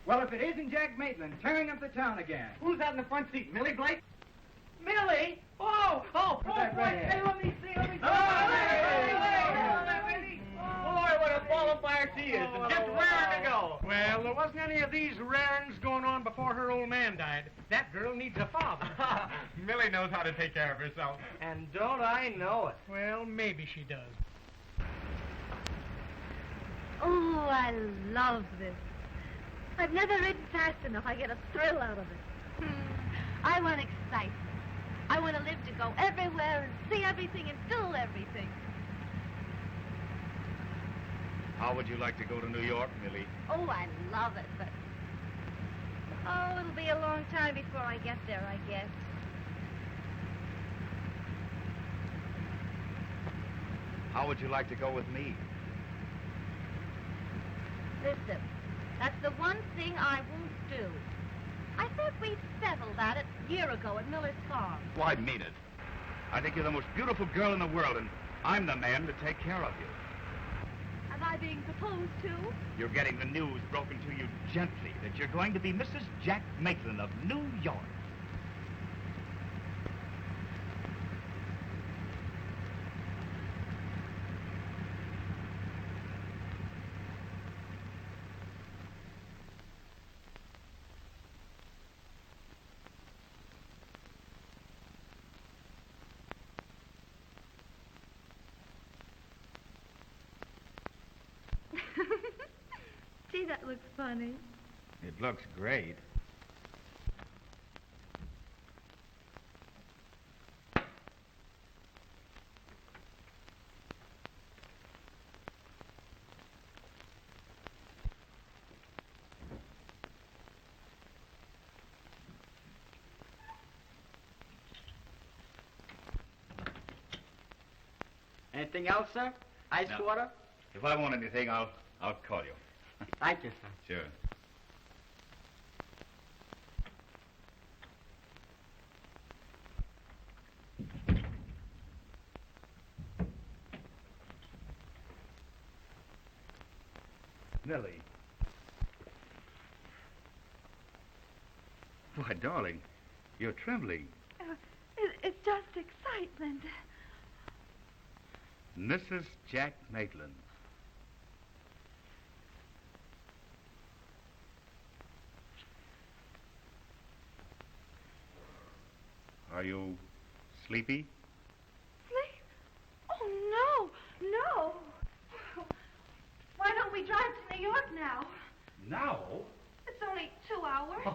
Well, if it isn't Jack Maitland tearing up the town again. Who's that in the front seat? Millie Blake? Millie? Oh, boy, hey, let me see. Boy, what a ball of fire she is, and just raring to go. Well, there wasn't any of these rarings going on before her old man died. That girl needs a father. Millie knows how to take care of herself. And don't I know it? Well, maybe she does. Oh, I love this. I've never ridden fast enough. I get a thrill out of it. I want excitement. I want to live to go everywhere and see everything and feel everything. How would you like to go to New York, Millie? Oh, I love it, but... Oh, it'll be a long time before I get there, I guess. How would you like to go with me? Listen, that's the one thing I won't do. I thought we'd settled that a year ago at Miller's farm. Oh, I mean it. I think you're the most beautiful girl in the world, and I'm the man to take care of you. Am I being proposed to? You're getting the news broken to you gently that you're going to be Mrs. Jack Maitland of New York. Gee, that looks funny. It looks great. Anything else, sir? Ice water? If I want anything, I'll call you. Thank you, sir. Sure. Millie. Why, darling, you're trembling. It's just excitement. Mrs. Jack Maitland. Are you sleepy? Sleep? Oh, no. Why don't we drive to New York now? Now? It's only 2 hours.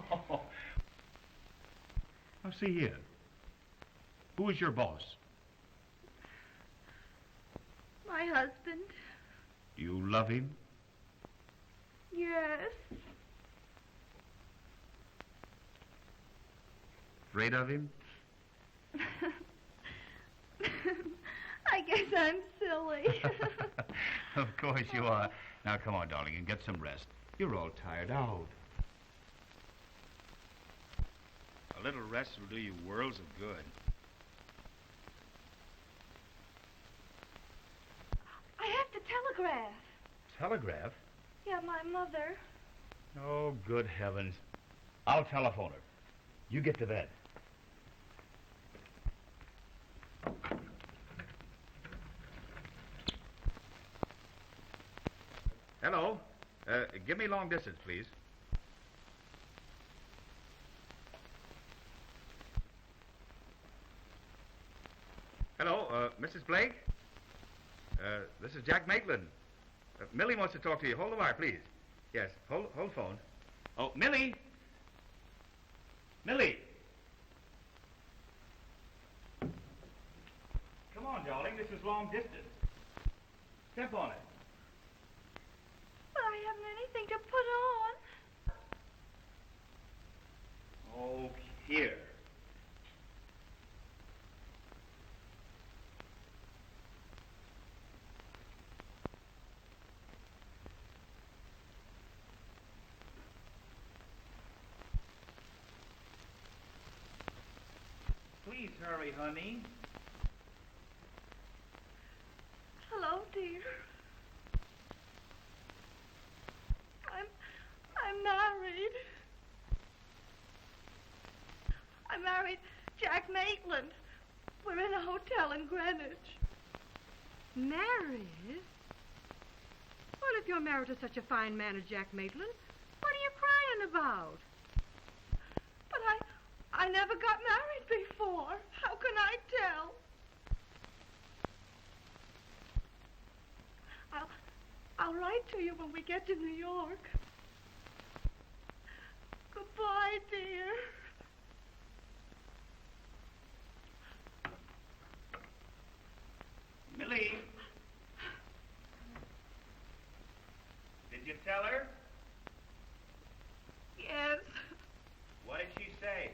Now, see here. Who is your boss? My husband. You love him? Yes. Afraid of him? I guess I'm silly. Of course you are. Now, come on, darling, and get some rest. You're all tired out. A little rest will do you worlds of good. I have to telegraph. Telegraph? Yeah, my mother. Oh, good heavens. I'll telephone her. You get to bed. Hello. Give me long distance, please. Hello, Mrs. Blake? This is Jack Maitland. Millie wants to talk to you. Hold the wire, please. Yes, hold phone. Oh, Millie! Millie! Come on, darling. This is long distance. Step on it. But I haven't anything to put on. Oh, here. Please hurry, honey. Hello, dear. I'm married. married Jack Maitland. We're in a hotel in Greenwich. Married? Well, if you're married to such a fine man as Jack Maitland, what are you crying about? But I never got married before. How can I tell? I'll write to you when we get to New York. Goodbye, dear. Millie. Did you tell her? Yes. What did she say?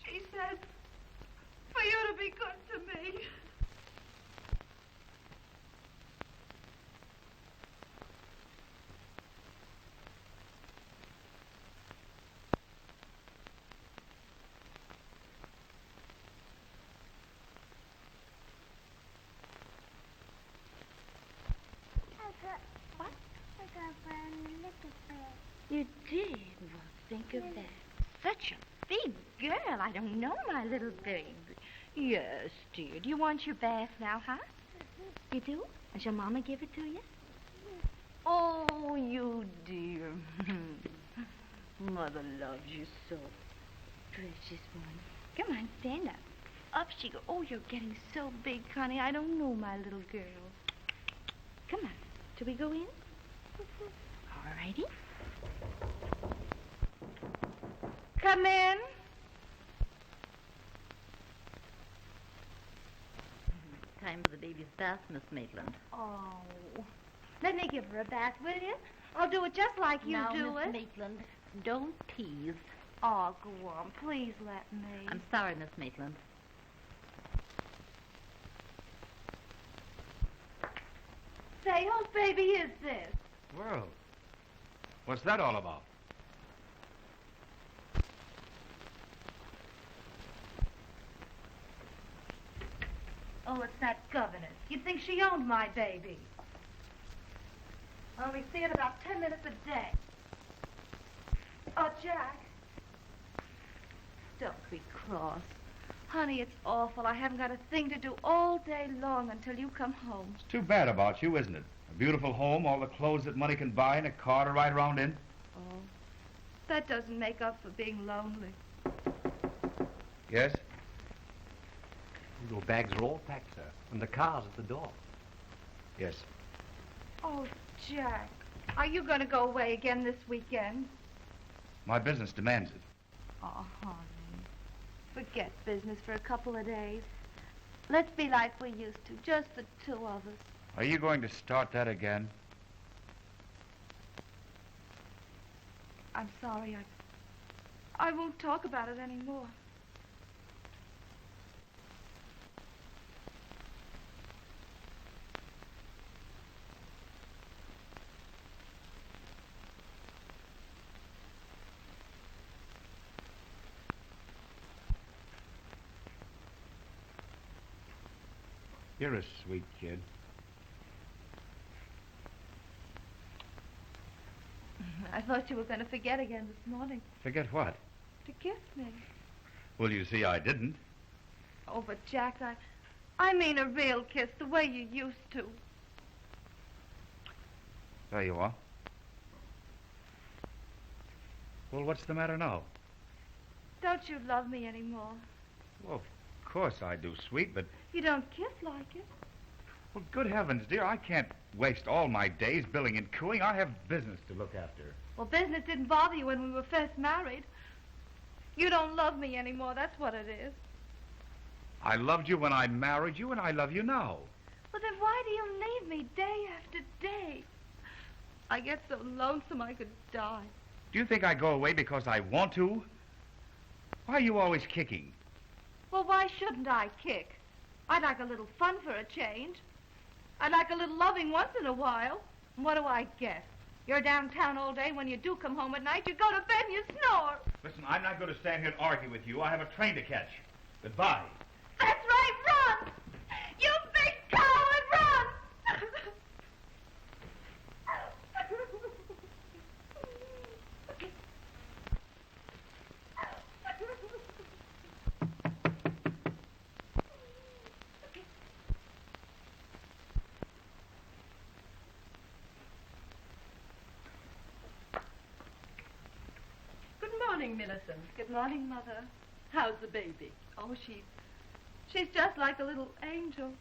She said for you to be good to me. What? I got a little bit. You did? Well, think of that. Such a big girl. I don't know, my little baby. Yes, dear. Do you want your bath now, huh? You do? And shall Mama give it to you? Oh, you dear. Mother loves you so. Precious one. Come on, stand up. Up she goes. Oh, you're getting so big, Connie. I don't know, my little girl. Come on. Shall we go in? All righty. Come in. Time for the baby's bath, Miss Maitland. Oh. Let me give her a bath, will you? I'll do it just like you now, do Miss it. Maitland, don't tease. Oh, go on. Please let me. I'm sorry, Miss Maitland. Say, whose baby is this? Well, what's that all about? Oh, it's that governess. You'd think she owned my baby. I only see it about 10 minutes a day. Oh, Jack. Don't be cross. Honey, it's awful. I haven't got a thing to do all day long until you come home. It's too bad about you, isn't it? A beautiful home, all the clothes that money can buy, and a car to ride around in. Oh, that doesn't make up for being lonely. Yes? Your bags are all packed, sir, and the car's at the door. Yes. Oh, Jack, are you going to go away again this weekend? My business demands it. Oh, honey, forget business for a couple of days. Let's be like we used to, just the two of us. Are you going to start that again? I'm sorry, I won't talk about it anymore. You're a sweet kid. I thought you were going to forget again this morning. Forget what? To kiss me. Well, you see, I didn't. Oh, but Jack, I mean a real kiss, the way you used to. There you are. Well, what's the matter now? Don't you love me anymore? Well, of course I do, sweet, but... You don't kiss like it. Well, good heavens, dear, I can't waste all my days billing and cooing. I have business to look after. Well, business didn't bother you when we were first married. You don't love me anymore, that's what it is. I loved you when I married you, and I love you now. Well, then why do you leave me day after day? I get so lonesome I could die. Do you think I go away because I want to? Why are you always kicking? Well, why shouldn't I kick? I'd like a little fun for a change. I'd like a little loving once in a while. And what do I get? You're downtown all day. When you do come home at night, you go to bed and you snore. Listen, I'm not going to stand here and argue with you. I have a train to catch. Goodbye. That's right, run! You big coward, run! morning, Millicent. Good morning, Mother. How's the baby? Oh, she's just like a little angel.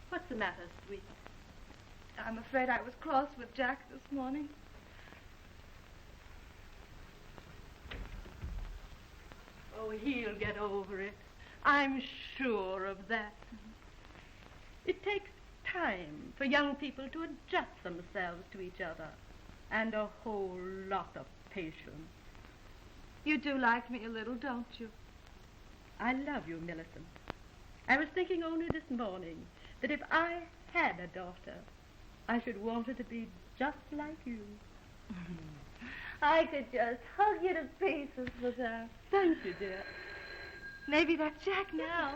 What's the matter, sweet? I'm afraid I was cross with Jack this morning. Oh, he'll get over it. I'm sure of that. It takes time for young people to adjust themselves to each other, and a whole lot of patience. You do like me a little, don't you? I love you, Millicent. I was thinking only this morning that if I had a daughter, I should want her to be just like you. I could just hug you to pieces for that. Thank you, dear. Maybe that's Jack now.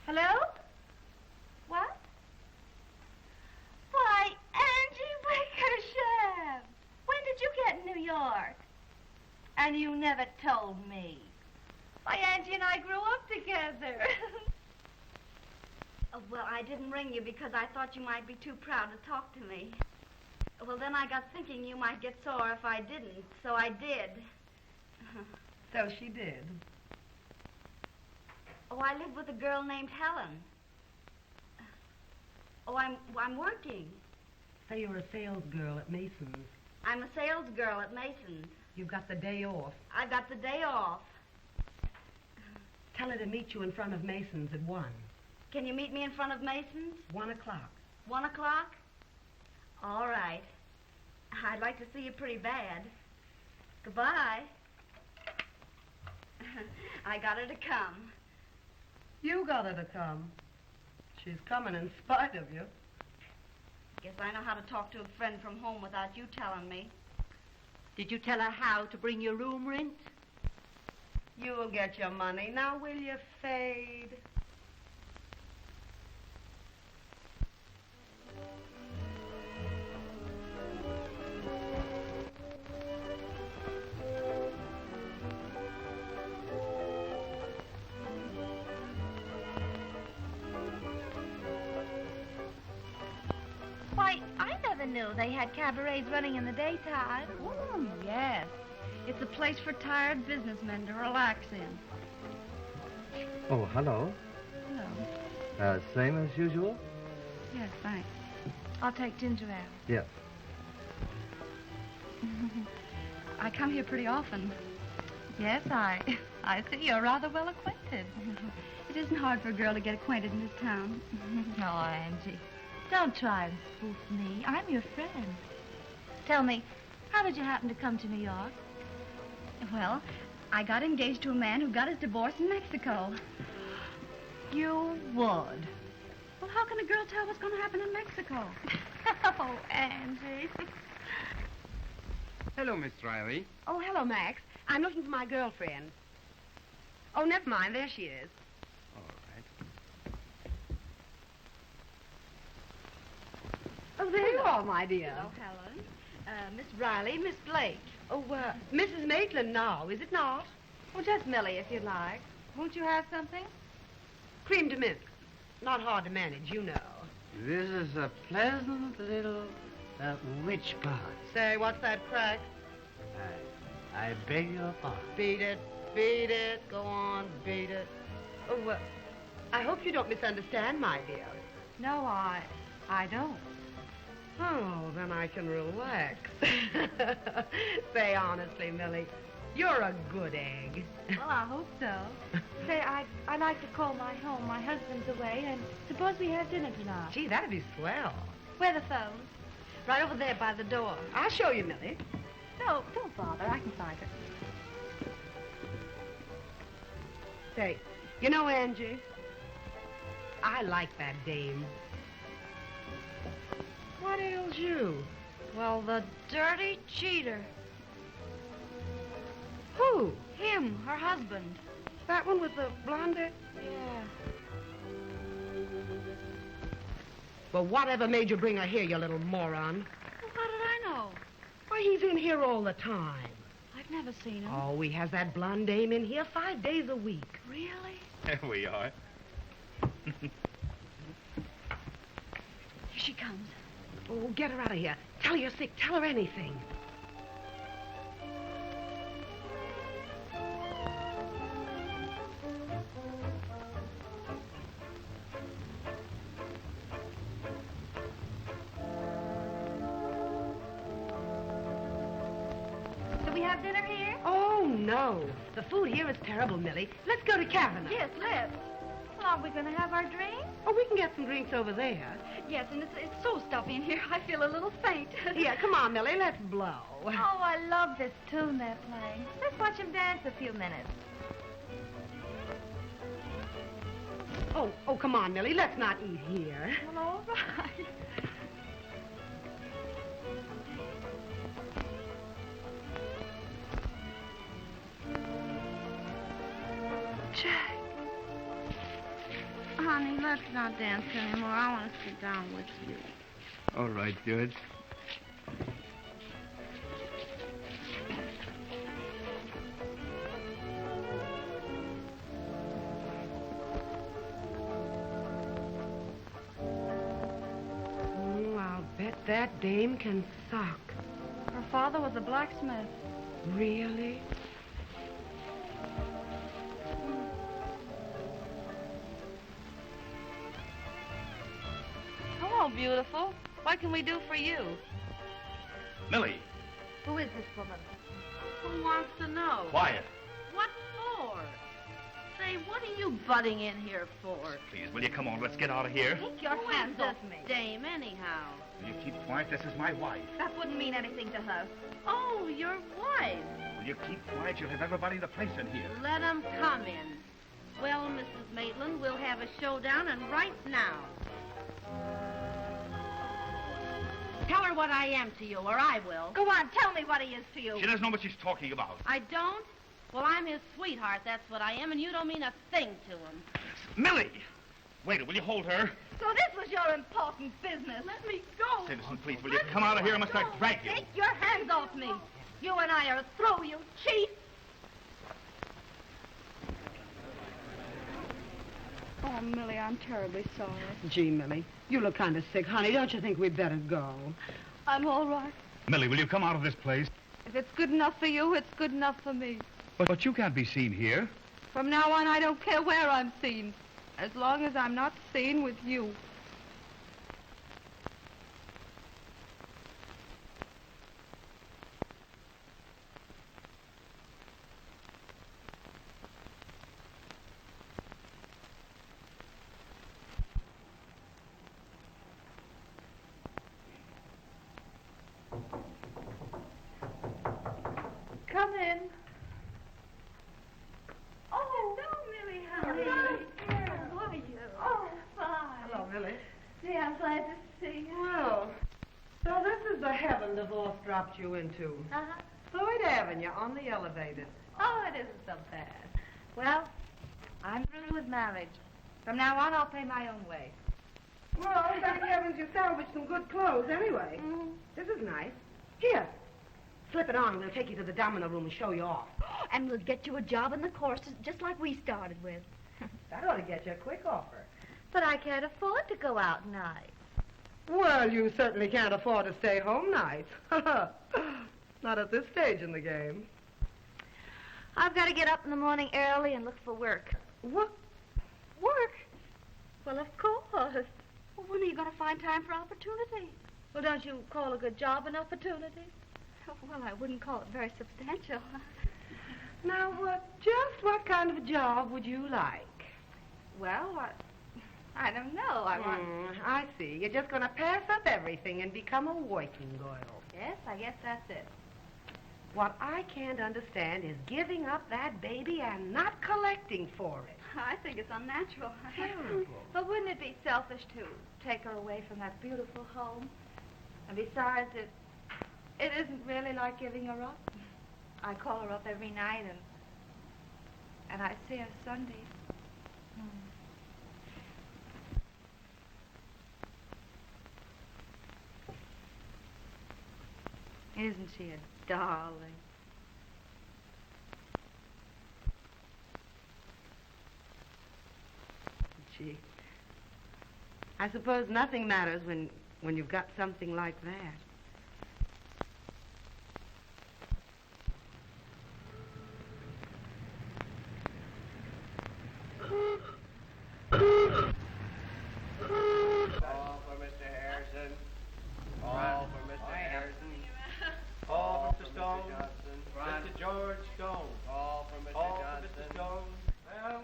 Hello? What? Why, Angie Wickersham! When did you get in New York? And you never told me. Why, Angie and I grew up together. Oh, well, I didn't ring you because I thought you might be too proud to talk to me. Well, then I got thinking you might get sore if I didn't, so I did. So she did. Oh, I live with a girl named Helen. Oh, I'm working. Say you're a sales girl at Mason's. I'm a sales girl at Mason's. You've got the day off. I've got the day off. Tell her to meet you in front of Mason's at 1. Can you meet me in front of Mason's? 1 o'clock. 1 o'clock? All right. I'd like to see you pretty bad. Goodbye. I got her to come. You got her to come. She's coming in spite of you. Guess I know how to talk to a friend from home without you telling me. Did you tell her how to bring your room rent? You'll get your money. Now, will you, Fade? Why, I never knew they had cabarets running in the daytime. Oh, yes. It's a place for tired businessmen to relax in. Oh, hello. Hello. Same as usual? Yes, thanks. I'll take ginger ale. Yes. I come here pretty often. Yes, I see you're rather well acquainted. It isn't hard for a girl to get acquainted in this town. No, Angie. Don't try to spoof me. I'm your friend. Tell me, how did you happen to come to New York? Well, I got engaged to a man who got his divorce in Mexico. You would. Well, how can a girl tell what's going to happen in Mexico? Oh, Angie. Hello, Miss Riley. Oh, hello, Max. I'm looking for my girlfriend. Oh, never mind. There she is. All right. Oh, there you are, my dear. Hello, Helen. Miss Riley, Miss Blake. Oh, Mrs. Maitland now, is it not? Oh, just Millie, if you'd like. Won't you have something? Cream de mint. Not hard to manage, you know. This is a pleasant little witch pond. Say, what's that crack? I beg your pardon. Beat it. Beat it. Go on, beat it. Oh, I hope you don't misunderstand, my dear. No, I don't. Oh, then I can relax. Say honestly, Millie, you're a good egg. Well, I hope so. Say, I'd like to call my home. My husband's away, and suppose we have dinner tonight. Gee, that'd be swell. Where are the phones? Right over there by the door. I'll show you, Millie. No, don't bother. I can find her. Say, you know, Angie, I like that dame. What ails you? Well, the dirty cheater. Who? Him, her husband. That one with the blonde hair? Yeah. Well, whatever made you bring her here, you little moron? Well, how did I know? Why, he's in here all the time. I've never seen him. Oh, he has that blonde dame in here 5 days a week. Really? There we are. she comes. Oh, get her out of here. Tell her you're sick. Tell her anything. Do we have dinner here? Oh, no. The food here is terrible, Millie. Let's go to Kavanagh. Yes, let's. Well, are we going to have our drinks? Oh, we can get some drinks over there. Yes, and it's so stuffy in here, I feel a little faint. Yeah, come on, Millie. Let's blow. Oh, I love this tune they're playing. Let's watch them dance a few minutes. Oh, come on, Millie. Let's not eat here. Well, all right. Jack. Honey, let's not dance anymore. I want to sit down with you. All right, George. Oh, I'll bet that dame can sock. Her father was a blacksmith. Really? Hello, beautiful. What can we do for you? Millie, Who is this woman? Who wants to know? quiet. What for? Say, what are you butting in here for? Please, will you come on? Let's get out of here. Take your Who hands is off this me. dame, anyhow? Will you keep quiet? This is my wife. That wouldn't mean anything to her. Oh, your wife. Will you keep quiet? You'll have everybody in the place in here. Let 'em come in. Well, Mrs. Maitland, we'll have a showdown, and right now. Tell her what I am to you, or I will. Go on, tell me what he is to you. She doesn't know what she's talking about. I don't? Well, I'm his sweetheart, that's what I am, and you don't mean a thing to him. Millie! Wait, will you hold her? So this was your important business. Let me go. Citizen, please, will you come out of here or must I drag you? Take your hands off me. You and I are through, you cheat. Oh, Millie, I'm terribly sorry. Gee, Millie, you look kind of sick. Honey, don't you think we'd better go? I'm all right. Millie, will you come out of this place? If it's good enough for you, it's good enough for me. But you can't be seen here. From now on, I don't care where I'm seen, as long as I'm not seen with you. Come in. Oh, hello, Millie, honey. How are you? Oh, fine. Hello, Millie. Gee, I'm glad to see you. Well, so this is the heaven divorce dropped you into. Uh-huh. Floyd Avenue on the elevator. Oh, it isn't so bad. Well, I'm through with marriage. From now on, I'll pay my own way. Well, thank heavens you salvaged some good clothes anyway. Mm-hmm. This is nice. Here, slip it on and we'll take you to the domino room and show you off. And we'll get you a job in the courses just like we started with. That ought to get you a quick offer. But I can't afford to go out nights. Well, you certainly can't afford to stay home nights. Not at this stage in the game. I've got to get up in the morning early and look for work. What? Work? Well, of course. Well, when are you going to find time for opportunity? Well, don't you call a good job an opportunity? Well, I wouldn't call it very substantial. Now, just what kind of a job would you like? Well, I don't know. I want... I see. You're just going to pass up everything and become a working girl. Yes, I guess that's it. What I can't understand is giving up that baby and not collecting for it. I think it's unnatural. Terrible. But wouldn't it be selfish to take her away from that beautiful home? And besides, it isn't really like giving her up. I call her up every night, and I see her Sundays. Isn't she a darling? Gee, I suppose nothing matters when when you've got something like that. All for Mr. Harrison. All for Mr. Harrison. All for Mr. Stone. Mr. George Stone. All for Mr. Mr. Stone. Well.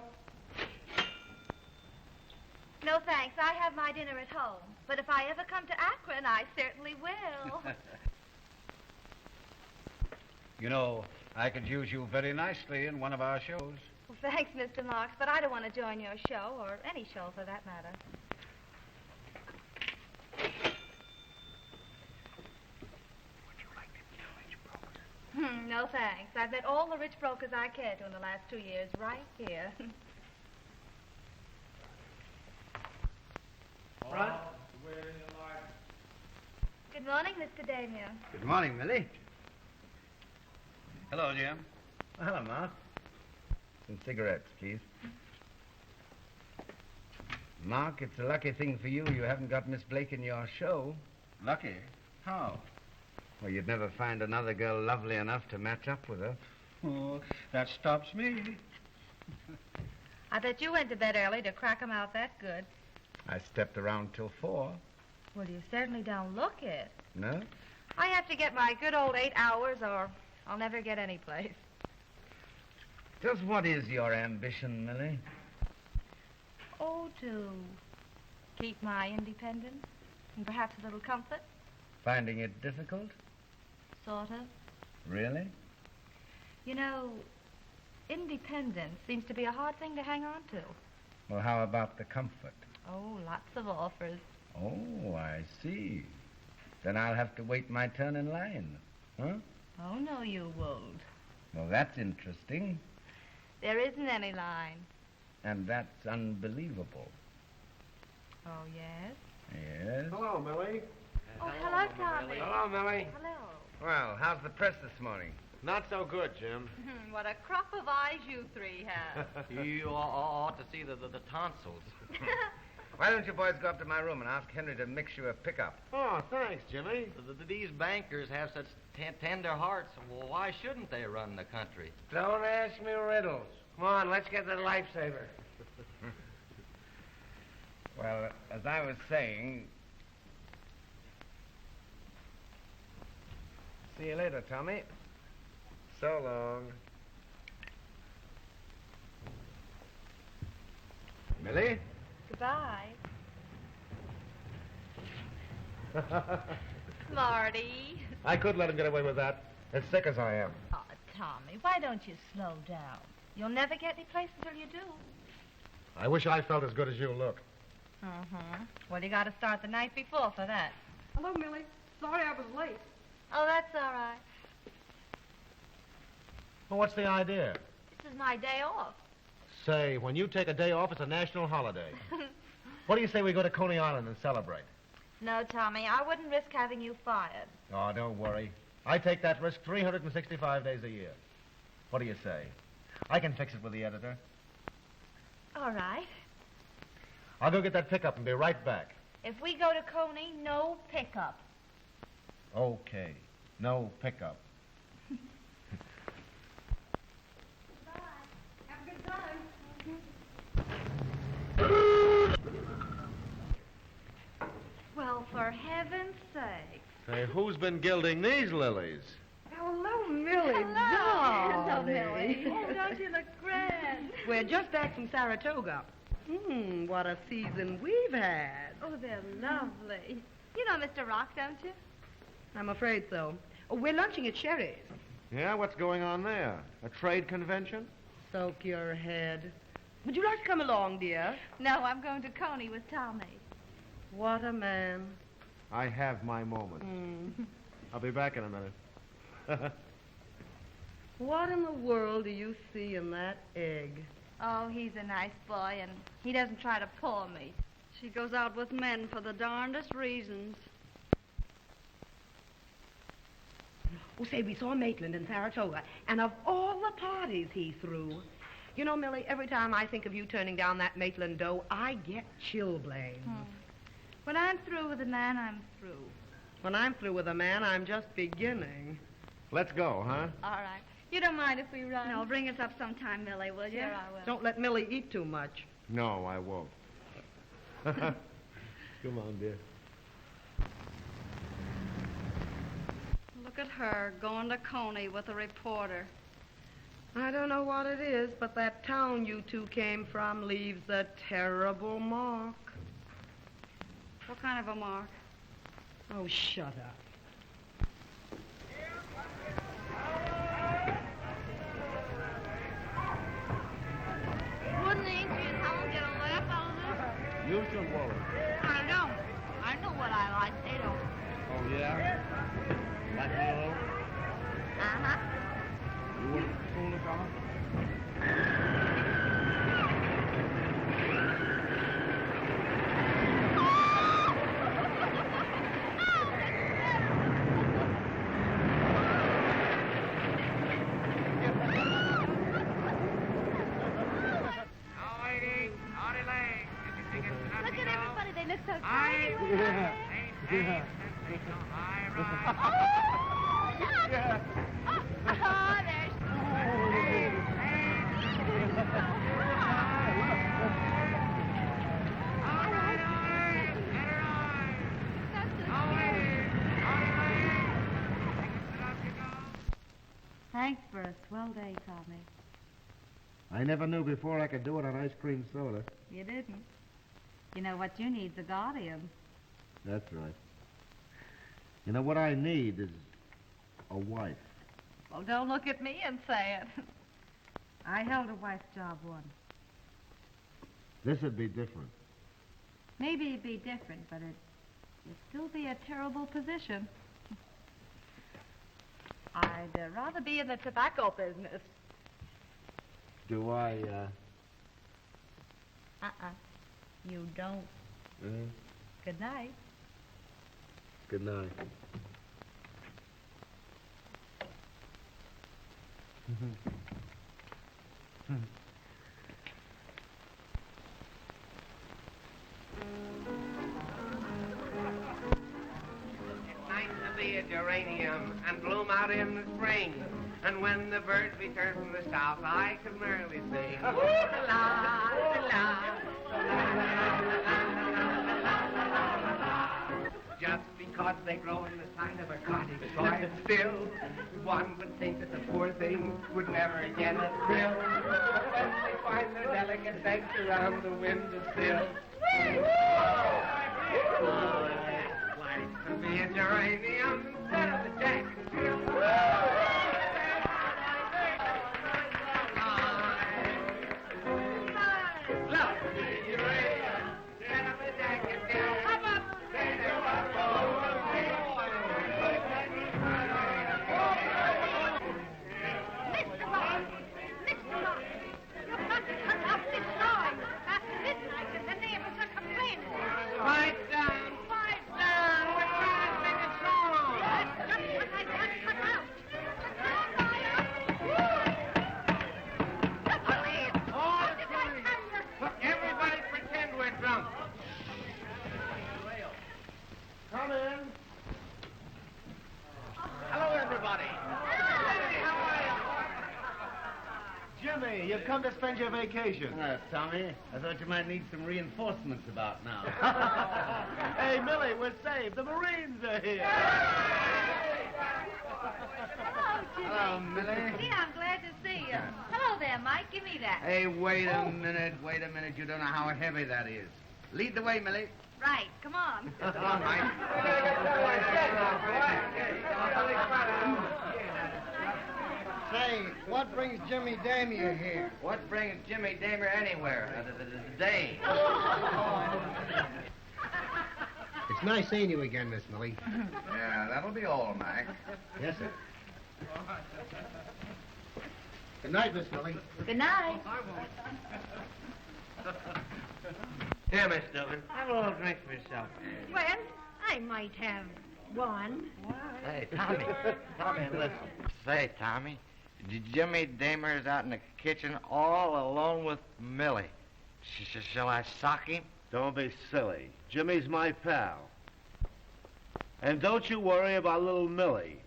No, thanks. I have my dinner at home. But if I ever come to Akron, I certainly will. You know, I could use you very nicely in one of our shows. Well, thanks, Mr. Marks, but I don't want to join your show, or any show for that matter. No, thanks. I've met all the rich brokers I care to in the last 2 years, right here. Front. Good morning, Mr. Damien. Good morning, Millie. Hello, Jim. Well, hello, Mark. Some cigarettes, please. Mark, it's a lucky thing for you haven't got Miss Blake in your show. Lucky? How? Well, you'd never find another girl lovely enough to match up with her. Oh, that stops me. I bet you went to bed early to crack 'em out that good. I stepped around till 4. Well, you certainly don't look it. No? I have to get my good old 8 hours or I'll never get any place. Just what is your ambition, Millie? Oh, to keep my independence and perhaps a little comfort. Finding it difficult? Sort of. Really? You know, independence seems to be a hard thing to hang on to. Well, how about the comfort? Oh, lots of offers. Oh, I see. Then I'll have to wait my turn in line. Huh? Oh, no, you won't. Well, that's interesting. There isn't any line. And that's unbelievable. Oh, yes? Yes? Hello, Millie. Oh, hello, Tommy. Hello, Millie. Hello. Well, how's the press this morning? Not so good, Jim. What a crop of eyes you three have. You ought to see the tonsils. Why don't you boys go up to my room and ask Henry to mix you a pickup? Oh, thanks, Jimmy. These bankers have such tender hearts. Well, why shouldn't they run the country? Don't ask me riddles. Come on, let's get the lifesaver. Well, as I was saying... See you later, Tommy. So long. Millie? Goodbye. Marty. I could let him get away with that, as sick as I am. Oh, Tommy, why don't you slow down? You'll never get any place until you do. I wish I felt as good as you look. Mm-hmm. Well, you got to start the night before for that. Hello, Millie. Sorry I was late. Oh, that's all right. Well, what's the idea? This is my day off. Say, when you take a day off, it's a national holiday. What do you say we go to Coney Island and celebrate? No, Tommy, I wouldn't risk having you fired. Oh, don't worry. I take that risk 365 days a year. What do you say? I can fix it with the editor. All right. I'll go get that pickup and be right back. If we go to Coney, no pickup. Okay. No pickup. Have a good time. Well, for heaven's sake. Say, who's been gilding these lilies? Hello, Millie. Hello, darling. Millie. Oh, don't you look grand? We're just back from Saratoga. What a season we've had. Oh, they're lovely. You know Mr. Rock, don't you? I'm afraid so. Oh, we're lunching at Sherry's. Yeah, what's going on there? A trade convention? Soak your head. Would you like to come along, dear? No, I'm going to Coney with Tommy. What a man. I have my moments. I'll be back in a minute. What in the world do you see in that egg? Oh, he's a nice boy, and he doesn't try to pull me. She goes out with men for the darndest reasons. Oh, say, we saw Maitland in Saratoga, and of all the parties he threw, you know, Millie, every time I think of you turning down that Maitland dough, I get chilblains. When I'm through with a man, I'm through. When I'm through with a man, I'm just beginning. Let's go, huh? All right. You don't mind if we run? No, bring us up sometime, Millie, will you? Sure, I will. Don't let Millie eat too much. No, I won't. Come on, dear. Look at her going to Coney with a reporter. I don't know what it is, but that town you two came from leaves a terrible mark. What kind of a mark? Oh, shut up. Wouldn't Ames and Helen get a laugh out of this? You should worry. I don't. I know what I like. They don't. Oh, yeah? Like me alone? Uh-huh. You wouldn't fool us on? Look at everybody. They look so tiny. Oh, there's... Thanks for a swell day, Tommy. I never knew before I could do it on ice cream soda. You didn't. You know what you need's a guardian. That's right. You know what I need is a wife. Well, don't look at me and say it. I held a wife's job once. This would be different. Maybe it'd be different, but it'd still be a terrible position. I'd rather be in the tobacco business. Do I, You don't. Good night. Good night. It's nice to be a geranium and bloom out in the spring. And when the birds return from the south, I can merrily sing. Just because they grow in the side of a cottage quiet still, one would think that the poor things would never get a thrill. But when they find their delicate legs around the windowsill, like to be a geranium instead of the Jacksonville. Come in. Hello, everybody. Jimmy, you've come to spend your vacation. Tommy, I thought you might need some reinforcements about now. Hey, Millie, we're saved. The Marines are here. Hello, Jimmy. Hello, Millie. Gee, I'm glad to see you. Hello there, Mike. Give me that. Hey, wait a minute. You don't know how heavy that is. Lead the way, Millie. Right. Come on. Come on, Mike. Say, what brings Jimmy Damier here? What brings Jimmy Damer anywhere? Today. It's nice seeing you again, Miss Millie. Yeah, that'll be all, Mac. Yes, sir. Good night, Miss Millie. Good night. Here, Miss Dillon, have a little drink for yourself. Well, I might have one. Hey, Tommy, listen. Say, Tommy, Jimmy Damer's out in the kitchen all alone with Millie. Shall I sock him? Don't be silly. Jimmy's my pal. And don't you worry about little Millie.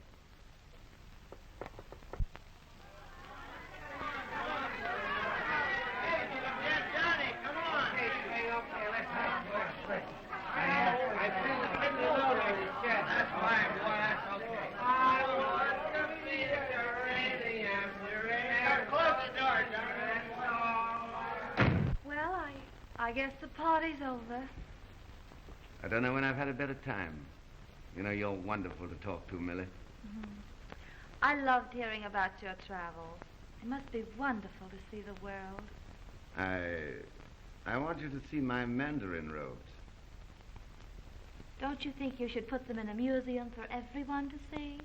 I guess the party's over. I don't know when I've had a better time. You know, you're wonderful to talk to, Millie. Mm-hmm. I loved hearing about your travels. It must be wonderful to see the world. I want you to see my mandarin robes. Don't you think you should put them in a museum for everyone to see?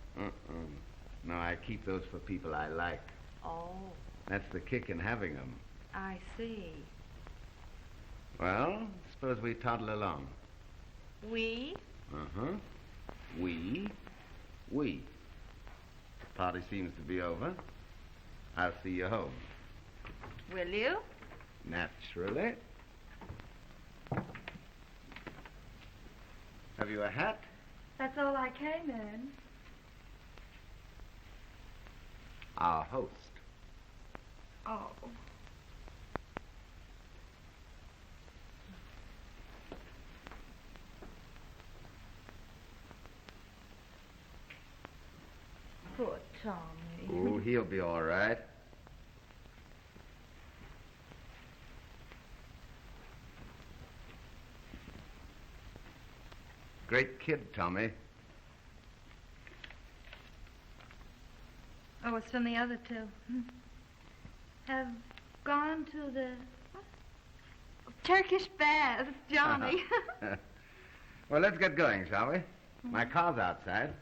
No, I keep those for people I like. Oh. That's the kick in having them. I see. Well, suppose we toddle along. We? Uh-huh. We. Party seems to be over. I'll see you home. Will you? Naturally. Have you a hat? That's all I came in. Our host. Oh. Poor Tommy. Oh, he'll be all right. Great kid, Tommy. Oh, it's from the other two. Have gone to the Turkish bath, Johnny. Well, let's get going, shall we? My car's outside.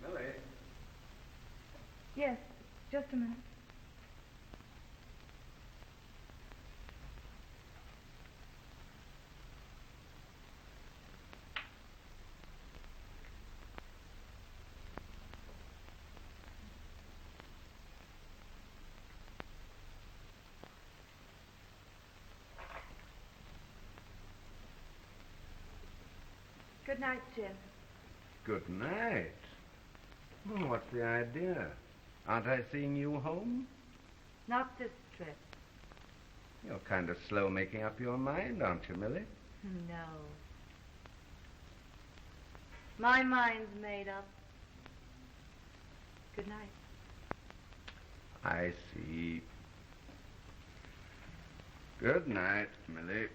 Millie? Yes, just a minute. Good night, Jim. Good night. Well, what's the idea? Aren't I seeing you home? Not this trip. You're kind of slow making up your mind, aren't you, Millie? No. My mind's made up. Good night. I see. Good night, Millie.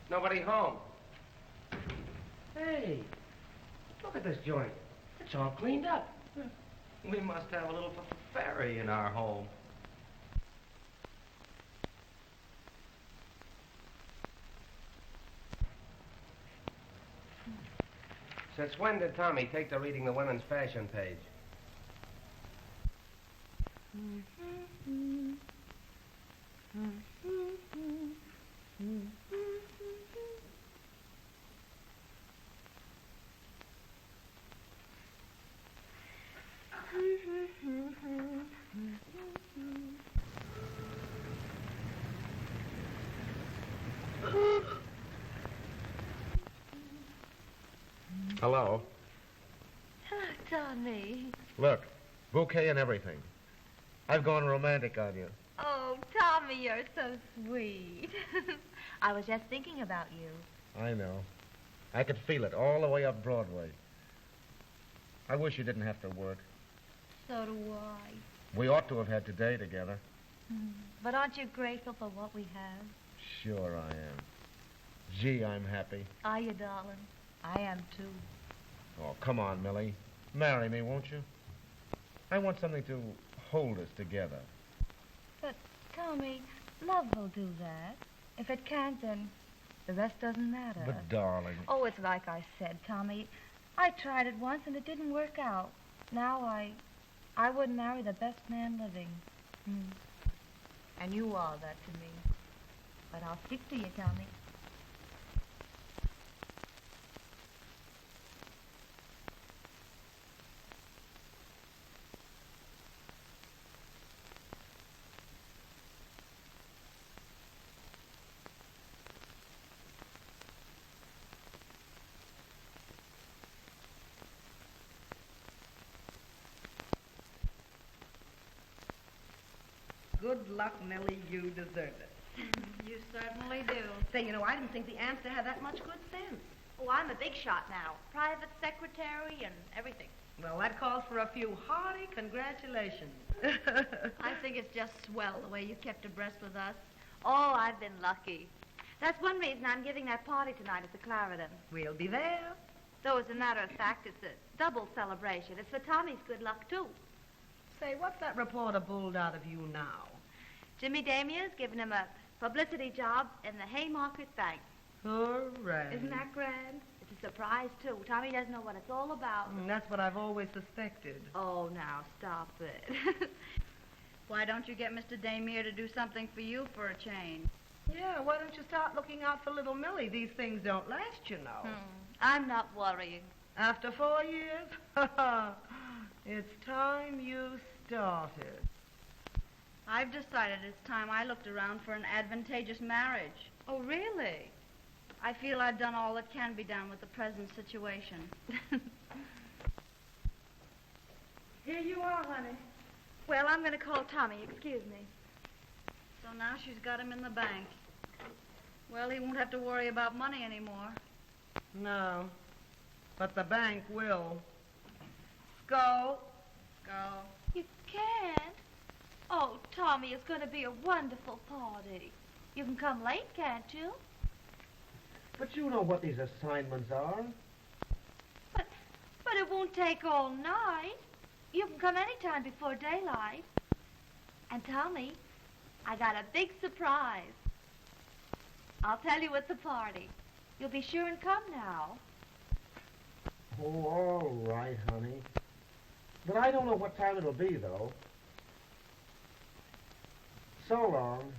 Nobody home. Hey, look at this joint. It's all cleaned up. We must have a little fairy in our home. Since when did Tommy take to reading the women's fashion page? Hello. Hello, Tommy. Look, bouquet and everything. I've gone romantic on you. Oh, Tommy, you're so sweet. I was just thinking about you. I know. I could feel it all the way up Broadway. I wish you didn't have to work. So do I. We ought to have had today together. But aren't you grateful for what we have? Sure I am. Gee, I'm happy. Are you, darling? I am, too. Oh, come on, Millie. Marry me, won't you? I want something to hold us together. But, Tommy, love will do that. If it can't, then the rest doesn't matter. But, darling... Oh, it's like I said, Tommy. I tried it once, and it didn't work out. Now I would marry the best man living. And you are that to me. But I'll stick to you, Tommy. Good luck, Millie. You deserve it. You certainly do. Say, you know, I didn't think the Aunts had that much good sense. Oh, I'm a big shot now. Private secretary and everything. Well, that calls for a few hearty congratulations. I think it's just swell the way you kept abreast with us. Oh, I've been lucky. That's one reason I'm giving that party tonight at the Clarendon. We'll be there. Though, as a matter of fact, it's a double celebration. It's for Tommy's good luck, too. Say, what's that reporter bulled out of you now? Jimmy Damia's given him a publicity job in the Haymarket Bank. Hooray. Isn't that grand? It's a surprise, too. Tommy doesn't know what it's all about. That's what I've always suspected. Oh, now, stop it. Why don't you get Mr. Damir to do something for you for a change? Yeah, why don't you start looking out for little Millie? These things don't last, you know. I'm not worrying. After 4 years? It's time you started. I've decided it's time I looked around for an advantageous marriage. Oh, really? I feel I've done all that can be done with the present situation. Here you are, honey. Well, I'm going to call Tommy. Excuse me. So now she's got him in the bank. Well, he won't have to worry about money anymore. No, but the bank will. Go. You can't. Oh, Tommy, it's going to be a wonderful party. You can come late, can't you? But you know what these assignments are. But it won't take all night. You can come any time before daylight. And Tommy, I got a big surprise. I'll tell you at the party. You'll be sure and come now. Oh, all right, honey. But I don't know what time it'll be, though. So long.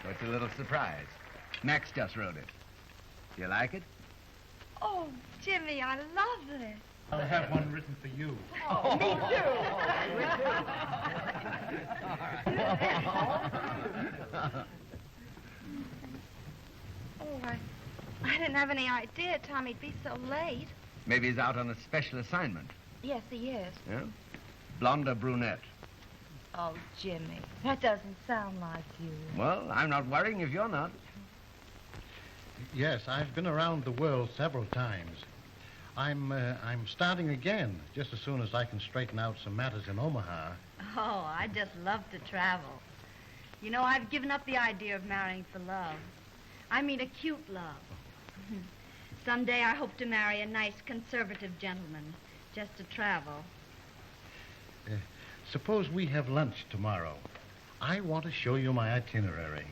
It's a little surprise. Max just wrote it. You like it? Oh, Jimmy, I love this. I'll have one written for you. Oh, me too. I didn't have any idea Tommy'd be so late. Maybe he's out on a special assignment. Yes, he is. Yeah? Blonde or brunette? Oh, Jimmy, that doesn't sound like you. Well, I'm not worrying if you're not. Yes, I've been around the world several times. I'm starting again, just as soon as I can straighten out some matters in Omaha. Oh, I just love to travel. You know, I've given up the idea of marrying for love. I mean a cute love. Someday I hope to marry a nice conservative gentleman, just to travel. Suppose we have lunch tomorrow. I want to show you my itinerary.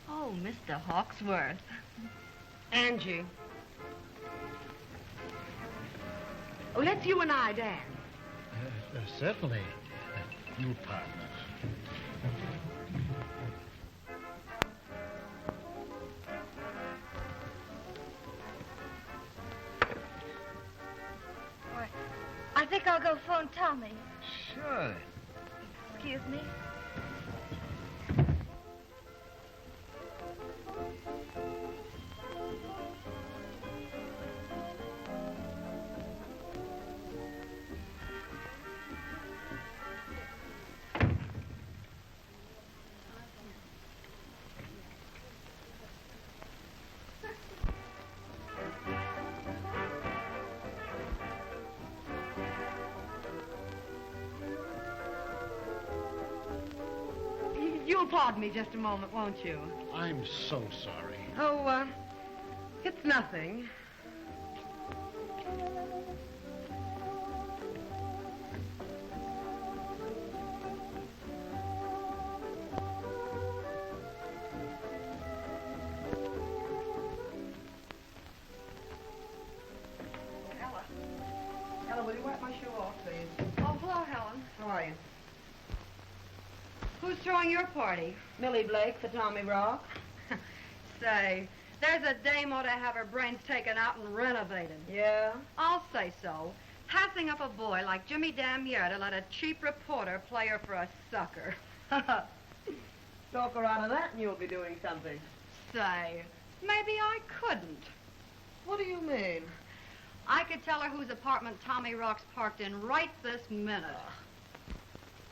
Oh, Mr. Hawksworth. Angie. Oh, let's you and I dance. Certainly. You partners. I think I'll go phone Tommy. Sure. Excuse me. You'll pardon me just a moment, won't you? I'm so sorry. Oh, it's nothing. Ella, will you wipe my shoe off, please? Oh, hello, Helen. How are you? Who's throwing your party? Millie Blake for Tommy Rock. Say, there's a dame ought to have her brains taken out and renovated. Yeah? I'll say so. Passing up a boy like Jimmy Damier to let a cheap reporter play her for a sucker. Talk her out of that and you'll be doing something. Say, maybe I couldn't. What do you mean? I could tell her whose apartment Tommy Rock's parked in right this minute.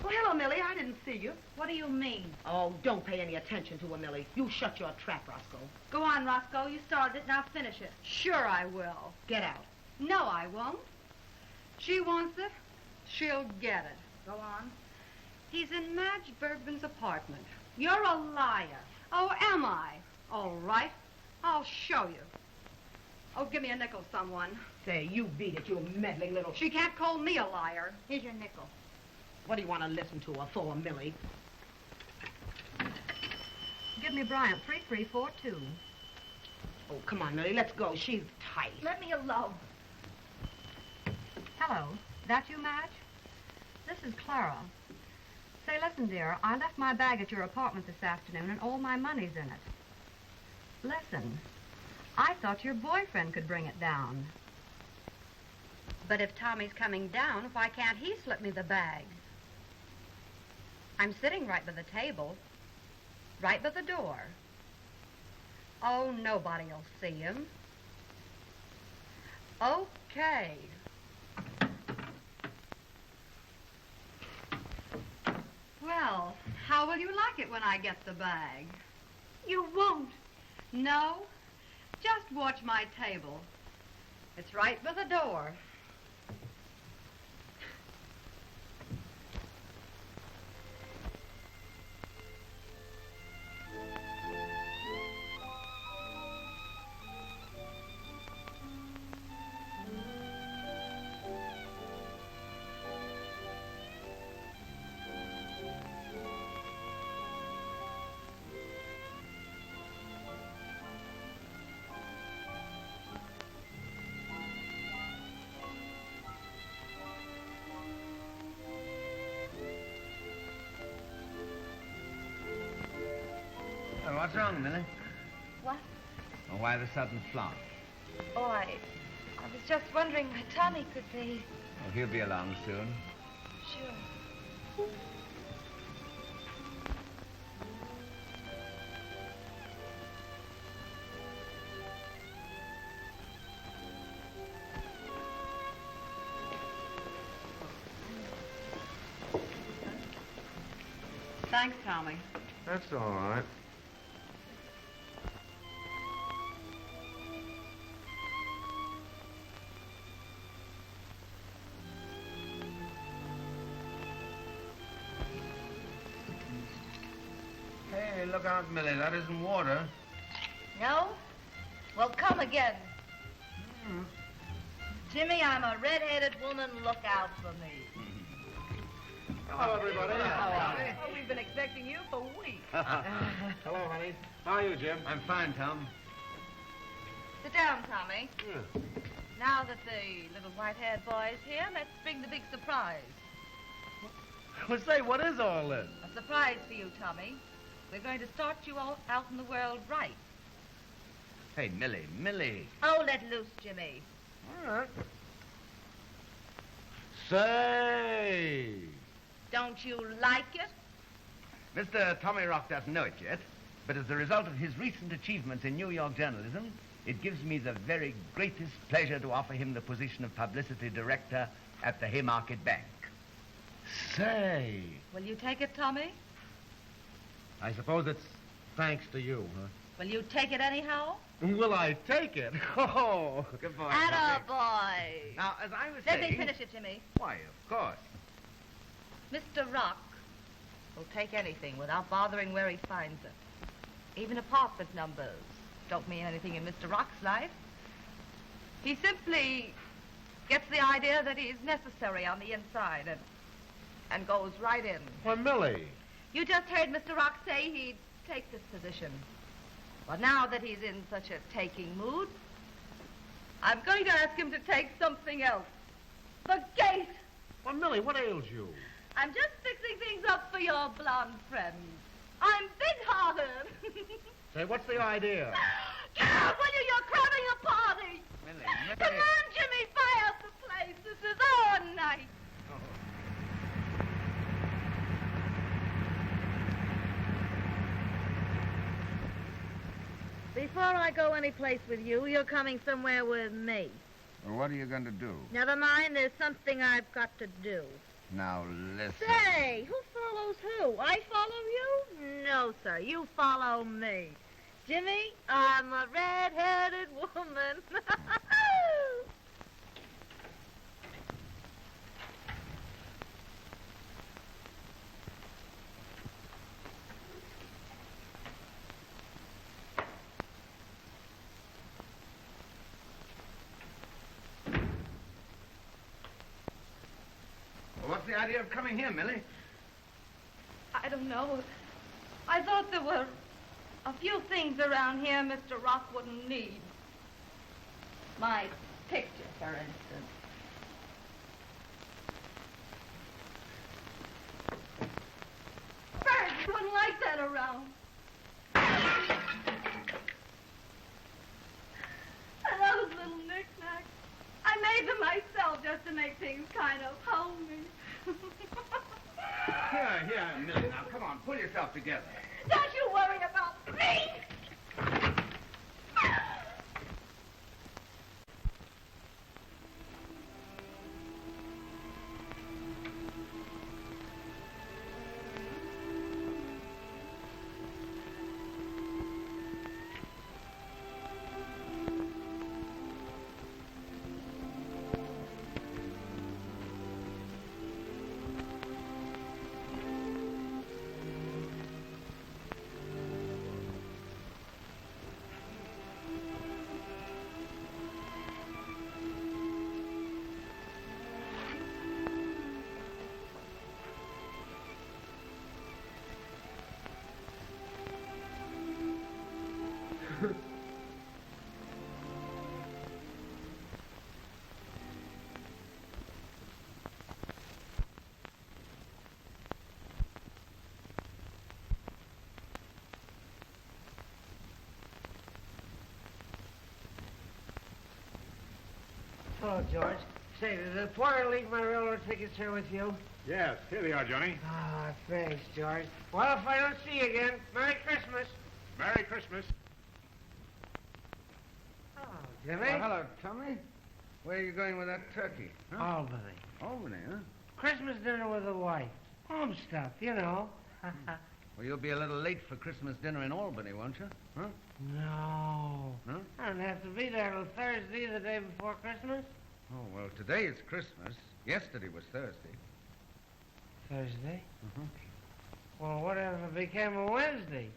Well, hello, Millie. I didn't see you. What do you mean? Oh, don't pay any attention to her, Millie. You shut your trap, Roscoe. Go on, Roscoe. You started it. Now finish it. Sure I will. Get out. No, I won't. She wants it. She'll get it. Go on. He's in Madge Bergman's apartment. You're a liar. Oh, am I? All right. I'll show you. Oh, give me a nickel, someone. Say, you beat it, you meddling little... She can't call me a liar. Here's your nickel. What do you want to listen to her for, Millie? Give me Bryant 3342. Oh, come on, Millie, let's go. She's tight. Let me alone. Hello. That you, Madge? This is Clara. Say, listen, dear, I left my bag at your apartment this afternoon and all my money's in it. Listen, I thought your boyfriend could bring it down. But if Tommy's coming down, why can't he slip me the bag? I'm sitting right by the table, right by the door. Oh, nobody'll see him. Okay. Well, how will you like it when I get the bag? You won't. No? Just watch my table. It's right by the door. Oh, what's wrong, Millie? What? Or why the sudden flaunt? Oh, I was just wondering where Tommy could be. Oh, he'll be along soon. Sure. Thanks, Tommy. That's all right. Hey, look out, Millie. That isn't water. No? Well, come again. Jimmy, I'm a red-headed woman. Look out for me. Hello, everybody. Oh, we've been expecting you for weeks. Hello, honey. How are you, Jim? I'm fine, Tom. Sit down, Tommy. Now that the little white-haired boy's here, let's bring the big surprise. Well, say, what is all this? A surprise for you, Tommy. We're going to start you all out in the world right. Hey, Millie. Oh, let loose, Jimmy. All right. Say. Don't you like it? Mr. Tommy Rock doesn't know it yet, but as a result of his recent achievements in New York journalism, it gives me the very greatest pleasure to offer him the position of publicity director at the Haymarket Bank. Say. Will you take it, Tommy? I suppose it's thanks to you, huh? Will you take it anyhow? Will I take it? Oh. Good boy. Attaboy. Now, as I was Let saying... me finish it, Jimmy. Why, of course. Mr. Rock will take anything without bothering where he finds it. Even apartment numbers don't mean anything in Mr. Rock's life. He simply gets the idea that he's necessary on the inside and goes right in. Why, Millie. You just heard Mr. Rock say he'd take this position. Well, now that he's in such a taking mood, I'm going to ask him to take something else. The gate! Well, Millie, what ails you? I'm just fixing things up for your blonde friend. I'm big-hearted. Say, what's the idea? Get out, will you? You're cramming a party. Millie. Come on, Jimmy, fire up the place. This is our night. Before I go any place with you, you're coming somewhere with me. Well, what are you going to do? Never mind, there's something I've got to do. Now, listen. Say, who follows who? I follow you? No, sir, you follow me. Jimmy, I'm a red-headed woman. Well, what's the idea of coming here, Millie? I don't know. I thought there were a few things around here Mr. Rock wouldn't need. My picture, for instance. Birds wouldn't like that around. And those little knickknacks. I made them myself just to make things kind of homey. Here, Millie, now, come on, pull yourself together. Don't you worry about me! Hello, George. Say, did the porter leave my railroad tickets here with you? Yes, here they are, Johnny. Ah, thanks, George. Well, if I don't see you again, Merry Christmas. Merry Christmas. Oh, Jimmy. Well, hello, Tommy. Where are you going with that turkey? Huh? Albany. Albany, huh? Christmas dinner with the wife. Home stuff, you know. Well, you'll be a little late for Christmas dinner in Albany, won't you? Huh? No. Huh? I don't have to be there till Thursday, the day before Christmas. Oh, well, today is Christmas. Yesterday was Thursday. Thursday? Mm-hmm. Well, what if it became a Wednesday?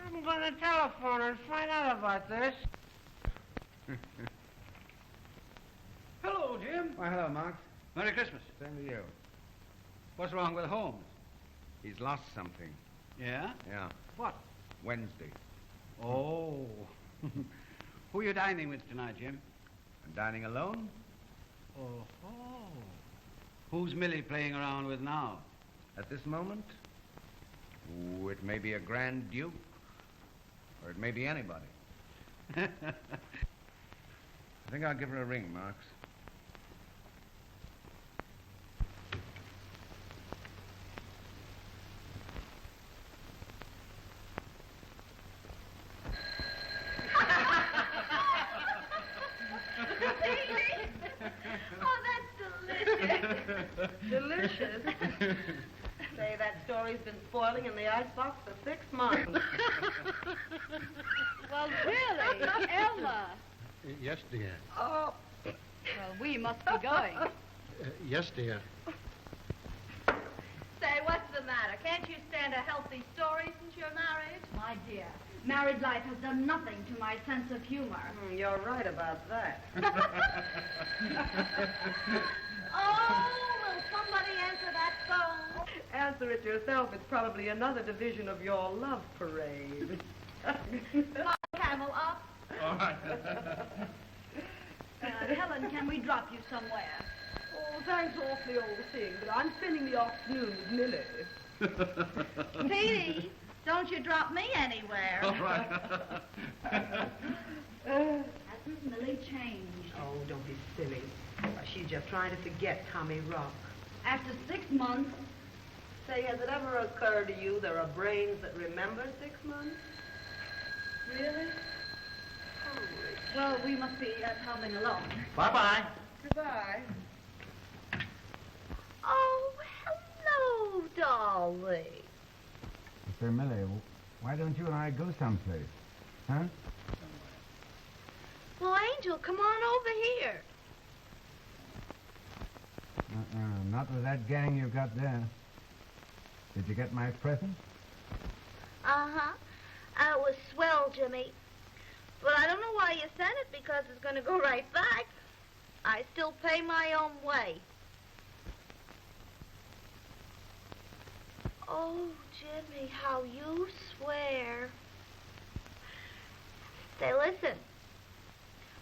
I'm going to telephone her and find out about this. Hello, Jim. Why, hello, Mark. Merry Christmas. Same to you. What's wrong with Holmes? He's lost something. Yeah? Yeah. What? Wednesday. Oh. Who are you dining with tonight, Jim? I'm dining alone? Oh. Who's Millie playing around with now? At this moment? Ooh, it may be a Grand Duke. Or it may be anybody. I think I'll give her a ring, Marks. Oh, that's delicious. Delicious. Say, that story's been spoiling in the icebox for 6 months. Well, really, Elma. Yes, dear. Oh. Well, we must be going. Yes, dear. Say, what's the matter? Can't you stand a healthy story since you're married? My dear, married life has done nothing to my sense of humor. You're right about that. Oh, will somebody answer that phone? Answer it yourself. It's probably another division of your love parade. Camel up. All right. Helen, can we drop you somewhere? Oh, thanks awfully, old thing, but I'm spending the afternoon with Millie. Petey, don't you drop me anywhere. All right. Hasn't Millie changed? Oh, don't be silly. She's just trying to forget Tommy Rock. After 6 months? Say, has it ever occurred to you there are brains that remember 6 months? Really? Well, we must be tumbling along. Bye-bye. Goodbye. Oh, hello, darling. Say, Millie, why don't you and I go someplace? Huh? Well, Angel, come on over here. Not with that gang you've got there. Did you get my present? Uh-huh. It was swell, Jimmy. But I don't know why you sent it, because it's going to go right back. I still pay my own way. Oh, Jimmy, how you swear. Say, listen.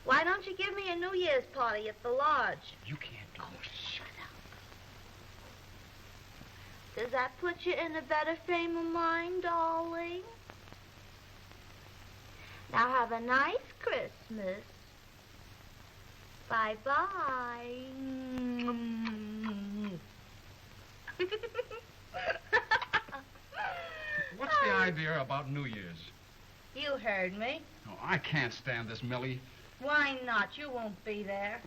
Why don't you give me a New Year's party at the lodge? You can't do Oh, shut up. Does that put you in a better frame of mind, darling? Now have a nice Christmas. Bye-bye. What's the idea about New Year's? You heard me. Oh, I can't stand this, Millie. Why not? You won't be there.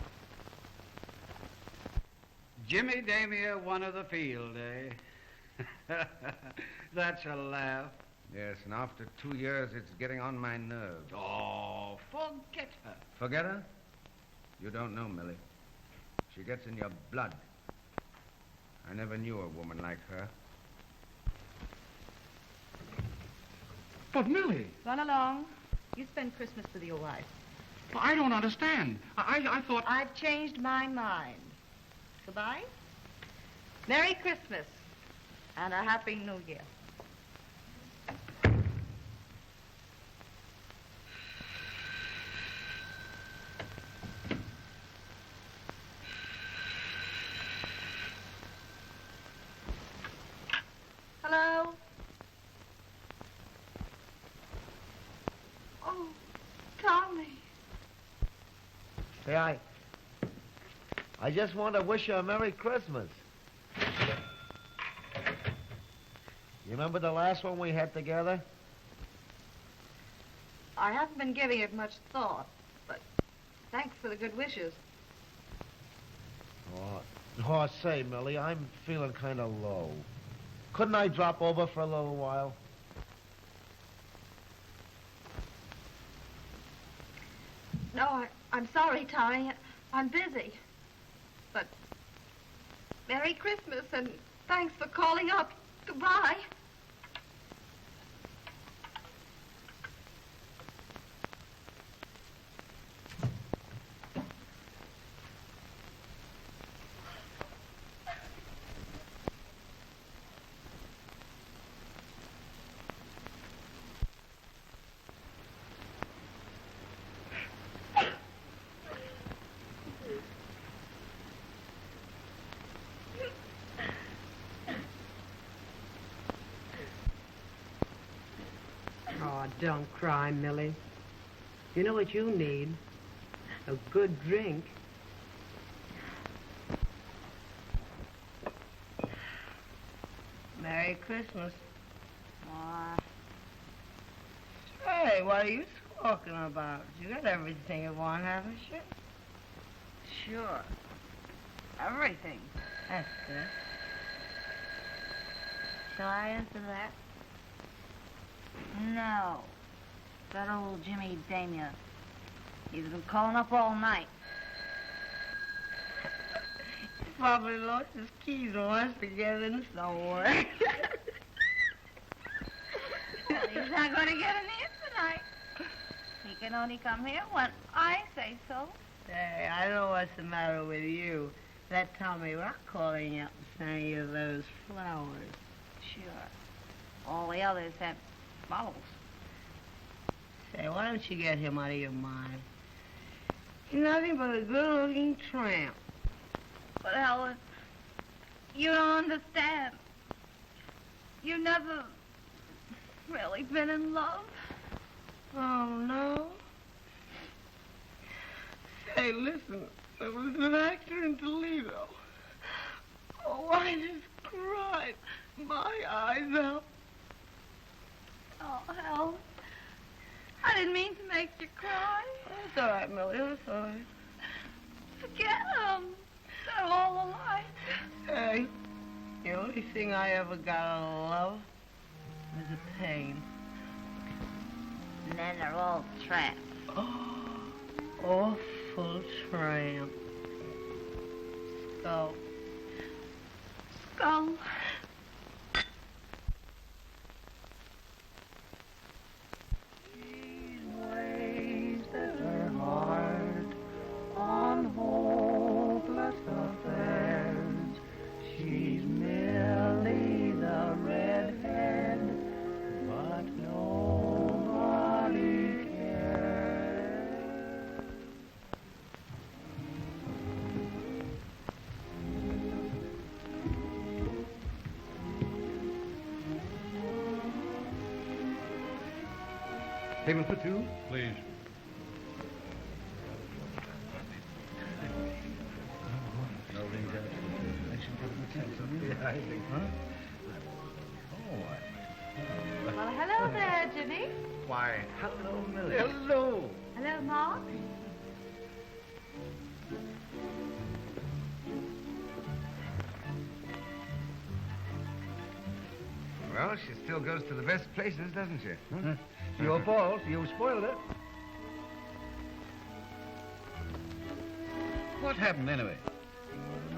Jimmy Damia won of the field, eh? That's a laugh. Yes, and after 2 years, it's getting on my nerves. Oh, forget her. Forget her? You don't know, Millie. She gets in your blood. I never knew a woman like her. But, Millie, Run along. You spend Christmas with your wife. I don't understand. I thought... I've changed my mind. Goodbye. Merry Christmas and a Happy New Year. Hello? Oh, Tommy. Hey, I just want to wish you a Merry Christmas. You remember the last one we had together? I haven't been giving it much thought, but thanks for the good wishes. Oh, say, Millie, I'm feeling kind of low. Couldn't I drop over for a little while? No, I'm sorry, Tommy. I'm busy. But Merry Christmas and thanks for calling up. Goodbye. Don't cry, Millie. You know what you need? A good drink. Merry Christmas. Hey, what are you talking about? You got everything you want, haven't you? Sure. Everything. That's good. Shall I answer that? No. That old Jimmy Damia. He's been calling up all night. He's probably lost his keys and wants to get in somewhere. Well, he's not going to get in here tonight. He can only come here when I say so. Hey, I know what's the matter with you. That Tommy Rock calling you up and sending you those flowers. Sure. All the others have bottles. Say, why don't you get him out of your mind? He's nothing but a good-looking tramp. But Helen, you don't understand. You've never really been in love. Oh, no? Say, listen, there was an actor in Toledo. Oh, I just cried my eyes out. Oh, Helen, I didn't mean to make you cry. It's all right, Millie, it's all right. Forget them. They're all alike. Hey, the only thing I ever got out of love was the pain. And then they're all tramps. Awful tramp. Skull. Skull. Ways that her heart on hopeless affairs. She's Millie the redhead, but nobody cares. Payment for two, please. Yeah, I think, huh? Well, hello there, Jimmy. Why, hello, Millie. Hello. Hello, Mark. Well, she still goes to the best places, doesn't she? Huh? Your fault. You spoiled it. What happened, anyway?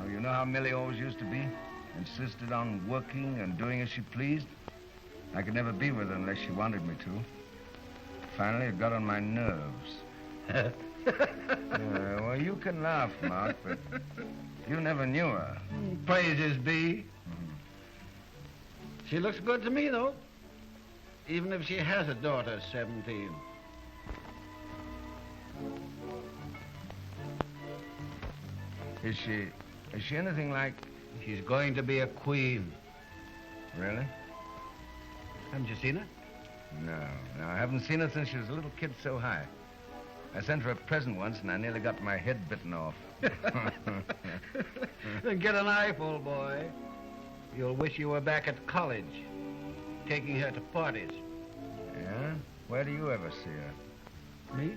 Oh, you know how Millie always used to be? Insisted on working and doing as she pleased. I could never be with her unless she wanted me to. Finally, it got on my nerves. Well, you can laugh, Mark, but you never knew her. Praises be. She looks good to me, though. Even if she has a daughter, 17. Is she anything like... She's going to be a queen. Really? Haven't you seen her? No, I haven't seen her since she was a little kid so high. I sent her a present once, and I nearly got my head bitten off. Then get a knife, old boy. You'll wish you were back at college, taking her to parties. Yeah? Where do you ever see her? Me?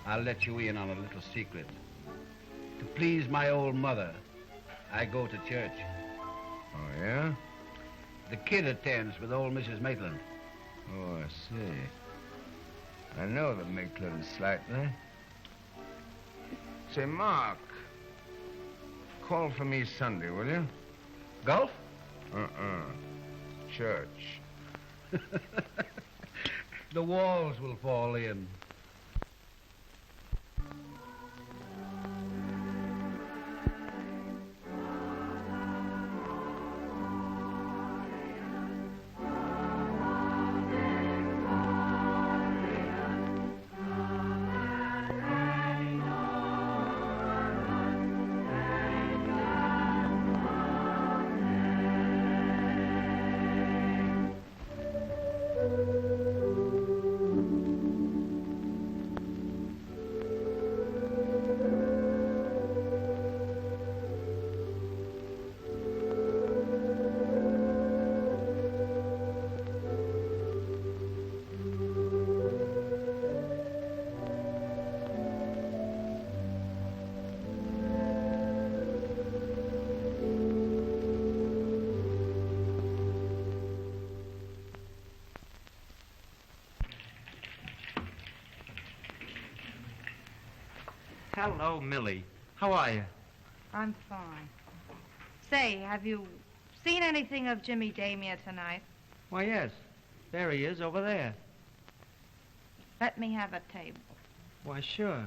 I'll let you in on a little secret. To please my old mother, I go to church. Oh, yeah? The kid attends with old Mrs. Maitland. Oh, I see. I know the Maitland slightly. Say, Mark, call for me Sunday, will you? Golf? Church. The walls will fall in. Hello, Millie. How are you? I'm fine. Say, have you seen anything of Jimmy Damia tonight? Why, yes. There he is, over there. Let me have a table. Why, sure.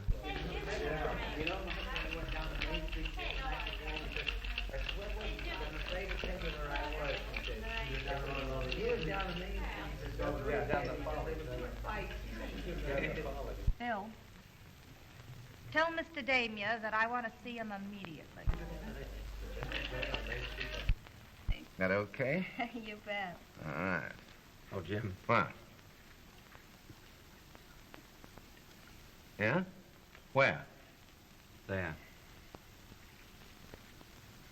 Bill, tell Mr. Damia that I want to see him immediately. That okay? You bet. All right. Oh, Jim. What? Yeah? Where? There.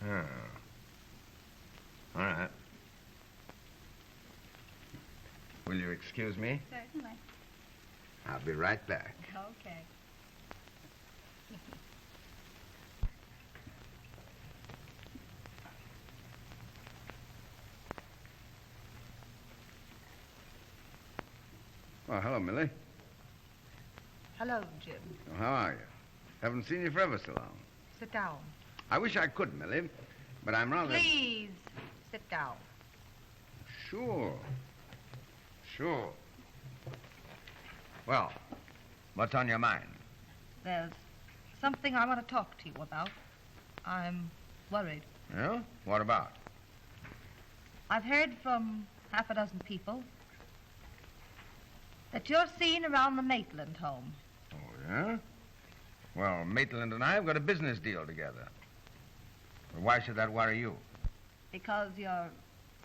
Oh. All right. Will you excuse me? Certainly. I'll be right back. Okay. Oh, hello, Millie. Hello, Jim. Oh, how are you? Haven't seen you for ever so long. Sit down. I wish I could, Millie, but I'm rather... Please, sit down. Sure. Sure. Well, what's on your mind? There's something I want to talk to you about. I'm worried. Yeah? What about? I've heard from half a dozen people that you're seen around the Maitland home. Oh, yeah? Well, Maitland and I have got a business deal together. Well, why should that worry you? Because you're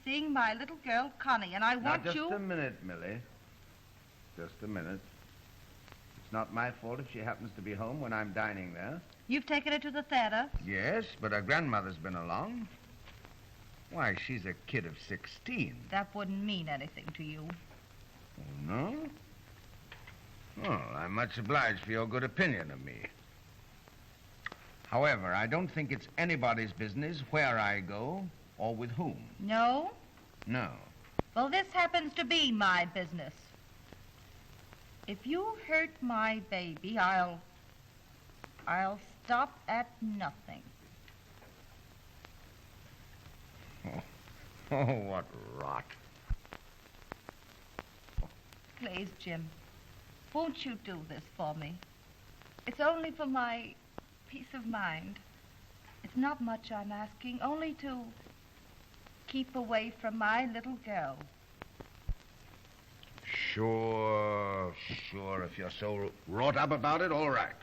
seeing my little girl, Connie, and I want Now, you... just a minute, Millie. Just a minute. It's not my fault if she happens to be home when I'm dining there. You've taken her to the theater? Yes, but her grandmother's been along. Why, she's a kid of 16. That wouldn't mean anything to you. Oh, no? Well, I'm much obliged for your good opinion of me. However, I don't think it's anybody's business where I go or with whom. No? No. Well, this happens to be my business. If you hurt my baby, I'll stop at nothing. Oh, what rot. Please, Jim, won't you do this for me? It's only for my peace of mind. It's not much I'm asking, only to keep away from my little girl. Sure. If you're so wrought up about it, all right.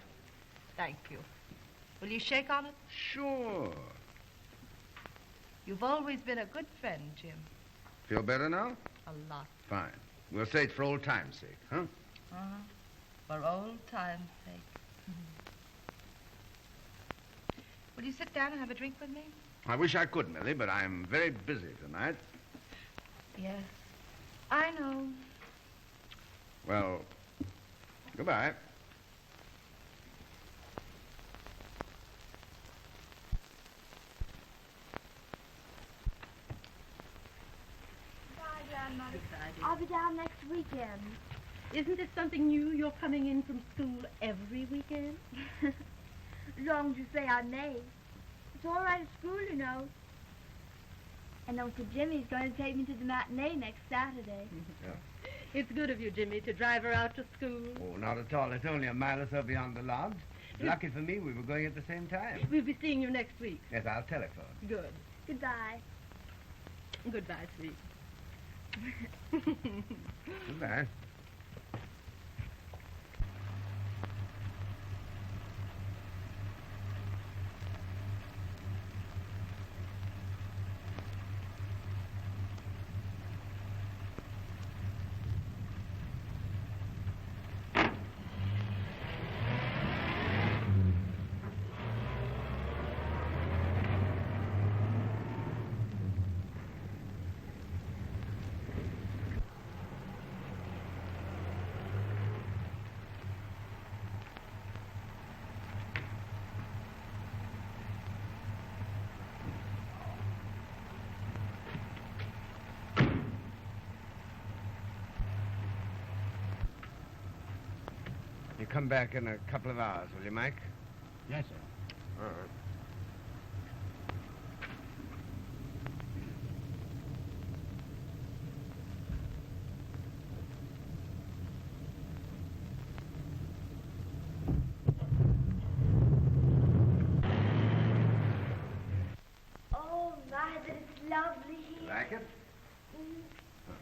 Thank you. Will you shake on it? Sure. You've always been a good friend, Jim. Feel better now? A lot. Fine. We'll say it for old time's sake, huh? Uh-huh. For old time's sake. Will you sit down and have a drink with me? I wish I could, Millie, but I'm very busy tonight. Yes, I know. Well, goodbye. I'll be down next weekend. Isn't it something new you're coming in from school every weekend? As long as you say I may. It's all right at school, you know. And Uncle Jimmy's going to take me to the matinee next Saturday. Yeah. It's good of you, Jimmy, to drive her out to school. Oh, not at all. It's only a mile or so beyond the lodge. Lucky for me, we were going at the same time. We'll be seeing you next week. Yes, I'll telephone. Good. Goodbye. Goodbye, sweet. Goodbye. You come back in a couple of hours, will you, Mike? Yes, sir. All right. Oh, my, but it's lovely here. Like it?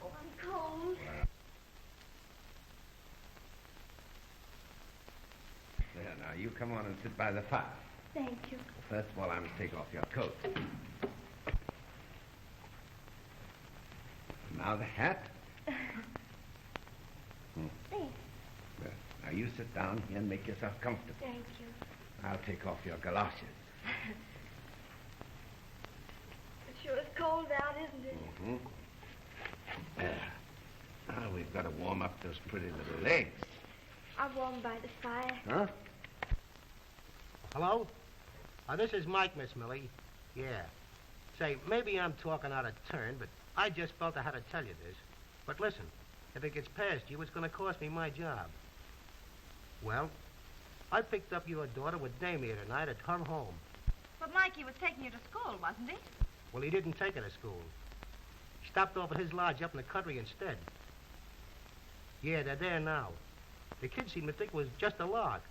Oh, I'm cold. There, now, you come on and sit by the fire. Thank you. First of all, I must take off your coat. Now the hat. Thanks. Well, now you sit down here and make yourself comfortable. Thank you. I'll take off your galoshes. It sure is cold out, isn't it? Mm-hmm. There. Now we've got to warm up those pretty little legs. I'm warm by the fire. Huh? Hello? This is Mike, Miss Millie. Yeah. Say, maybe I'm talking out of turn, but I just felt I had to tell you this. But listen, if it gets past you, it's going to cost me my job. Well, I picked up your daughter with Damien tonight at her home. But Mikey was taking you to school, wasn't he? Well, he didn't take her to school. He stopped off at his lodge up in the country instead. Yeah, they're there now. The kids seem to think it was just a lark.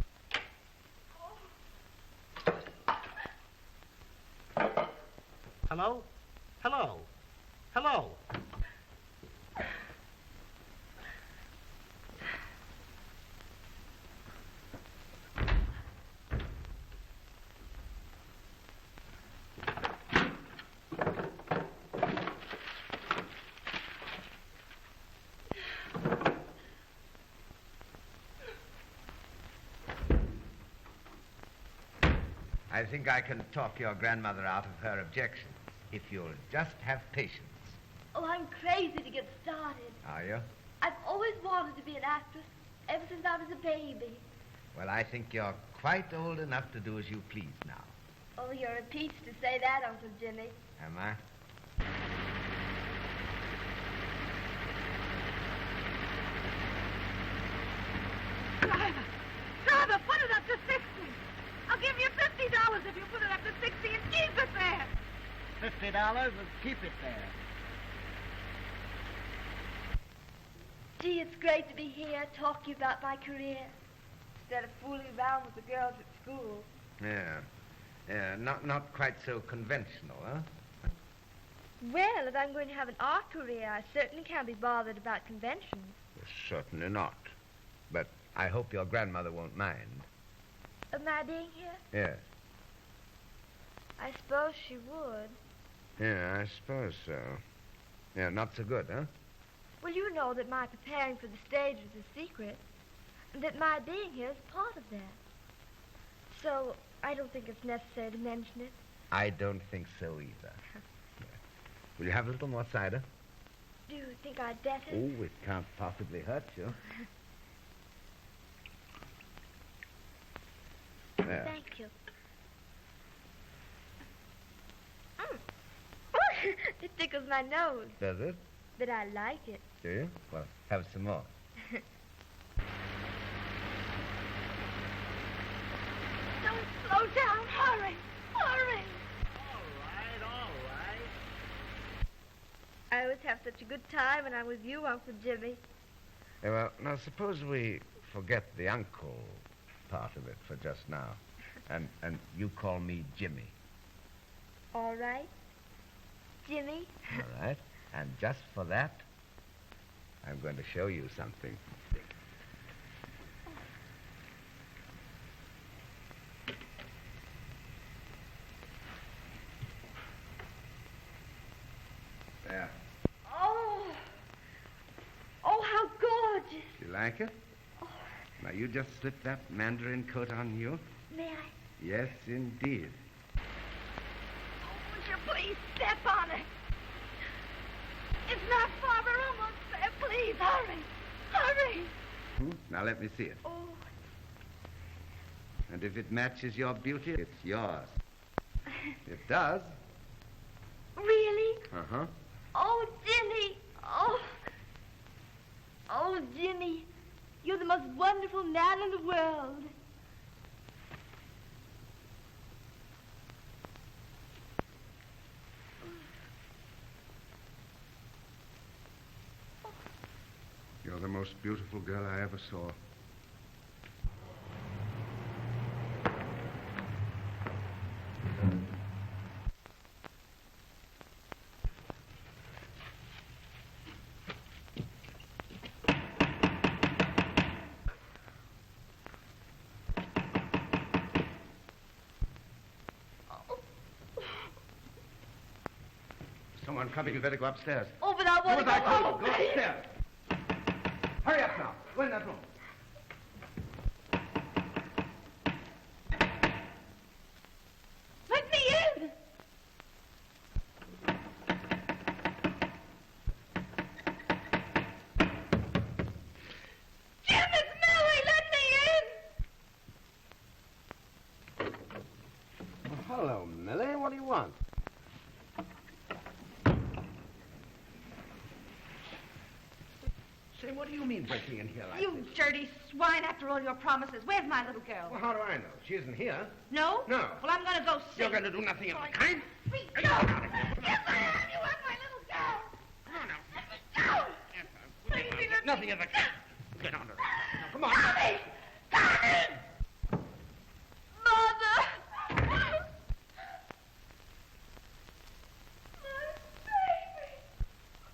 Hello? Hello? Hello? I think I can talk your grandmother out of her objection, if you'll just have patience. Oh, I'm crazy to get started. Are you? I've always wanted to be an actress, ever since I was a baby. Well, I think you're quite old enough to do as you please now. Oh, you're a peach to say that, Uncle Jimmy. Am I? Driver, put it up to 60. I'll give you $50 if you put it up to 60 and keep it there. $50 and keep it there. Gee, it's great to be here talking about my career instead of fooling around with the girls at school. Yeah. Yeah, not quite so conventional, huh? Well, if I'm going to have an art career, I certainly can't be bothered about conventions. Certainly not. But I hope your grandmother won't mind. Of my being here? Yes. I suppose she would. Yeah, I suppose so. Yeah, not so good, huh? Well, you know that my preparing for the stage is a secret, and that my being here is part of that. So I don't think it's necessary to mention it. I don't think so either. Yeah. Will you have a little more cider? Do you think I'd better? Oh, it can't possibly hurt you. There. Thank you. It tickles my nose. Does it? But I like it. Do you? Well, have some more. Don't slow down. Hurry. Hurry. All right. I always have such a good time when I'm with you, Uncle Jimmy. Yeah, well, now suppose we forget the uncle part of it for just now. And you call me Jimmy. All right. Jimmy. All right. And just for that, I'm going to show you something. There. Oh, how gorgeous. You like it? Oh. Now, you just slip that mandarin coat on you. May I? Yes, indeed. Would you please step on it? It's not far. We're almost there. Please, hurry. Hurry. Now, let me see it. Oh. And if it matches your beauty, it's yours. It does. Really? Uh-huh. Oh, Jimmy. Oh, Jimmy. You're the most wonderful man in the world. most beautiful girl I ever saw. Someone coming. You better go upstairs. Oh, but I want to Do as I go told home. you. Go upstairs. Hurry up now. Go in that room. Let me in. Jim, it's Millie. Let me in. Well, hello, Millie. What do you want? Say, what do you mean breaking in here like You this? dirty swine, after all your promises. Where's my little girl? Well, how do I know? She isn't here. No? No. Well, I'm going to go see. You're going to do nothing of the kind? Sweet, no. Yes, I am. You have my little girl. No, no. Let me go. Please, let me Nothing of the kind. Get under it. Now, come on. Tommy! Tommy! Mother! My baby!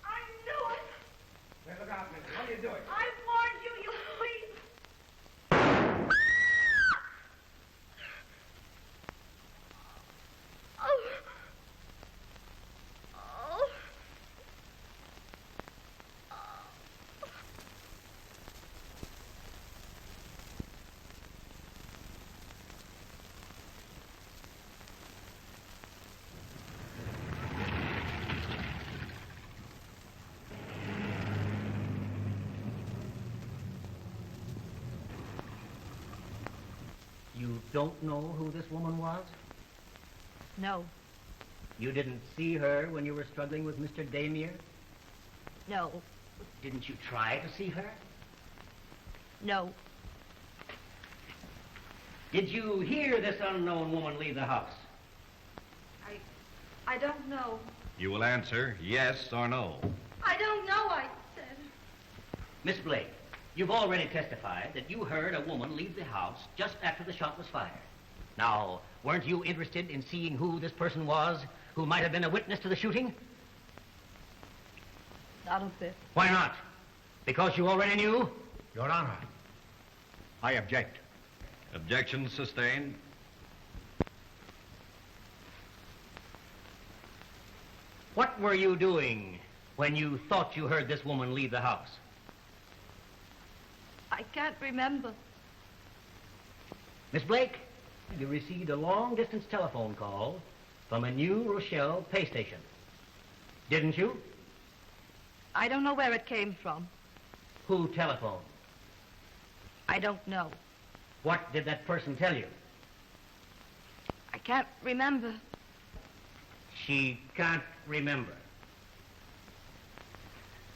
I knew it! Hey, look out, Millie. What are you doing? I warned you, you queen! Oh. Oh. You don't know who this woman was? No. You didn't see her when you were struggling with Mr. Damier? No. Didn't you try to see her? No. Did you hear this unknown woman leave the house? I don't know. You will answer yes or no. I don't know, I said. Miss Blake, you've already testified that you heard a woman leave the house just after the shot was fired. Now, weren't you interested in seeing who this person was who might have been a witness to the shooting? Not a bit. Why not? Because you already knew? Your Honor, I object. Objection sustained. What were you doing when you thought you heard this woman leave the house? I can't remember. Miss Blake, you received a long-distance telephone call from a New Rochelle pay station. Didn't you? I don't know where it came from. Who telephoned? I don't know. What did that person tell you? I can't remember. She can't remember.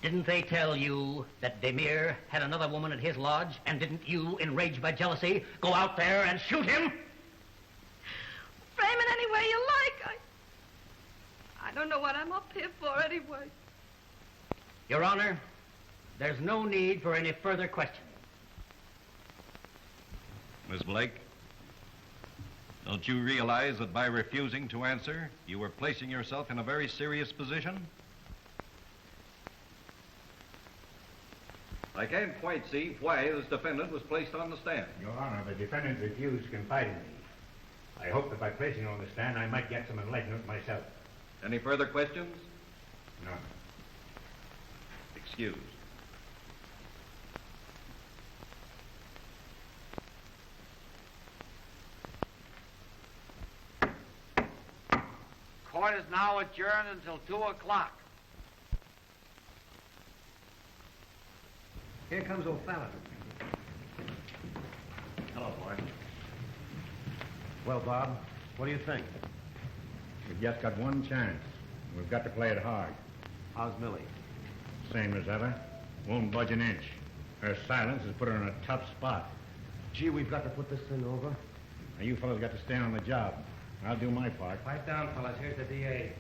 Didn't they tell you that Damier had another woman at his lodge, and didn't you, enraged by jealousy, go out there and shoot him? Frame it any way you like. I don't know what I'm up here for anyway. Your Honor, there's no need for any further questioning. Miss Blake, don't you realize that by refusing to answer, you were placing yourself in a very serious position? I can't quite see why this defendant was placed on the stand. Your Honor, the defendant refused to confide in me. I hope that by placing him on the stand, I might get some enlightenment myself. Any further questions? No. Excused. Court is now adjourned until 2 o'clock. Here comes O'Fallon. Hello, boy. Well, Bob, what do you think? We've just got one chance. We've got to play it hard. How's Millie? Same as ever. Won't budge an inch. Her silence has put her in a tough spot. Gee, we've got to put this thing over. Now, you fellas got to stay on the job. I'll do my part. Pipe down, fellas. Here's the DA.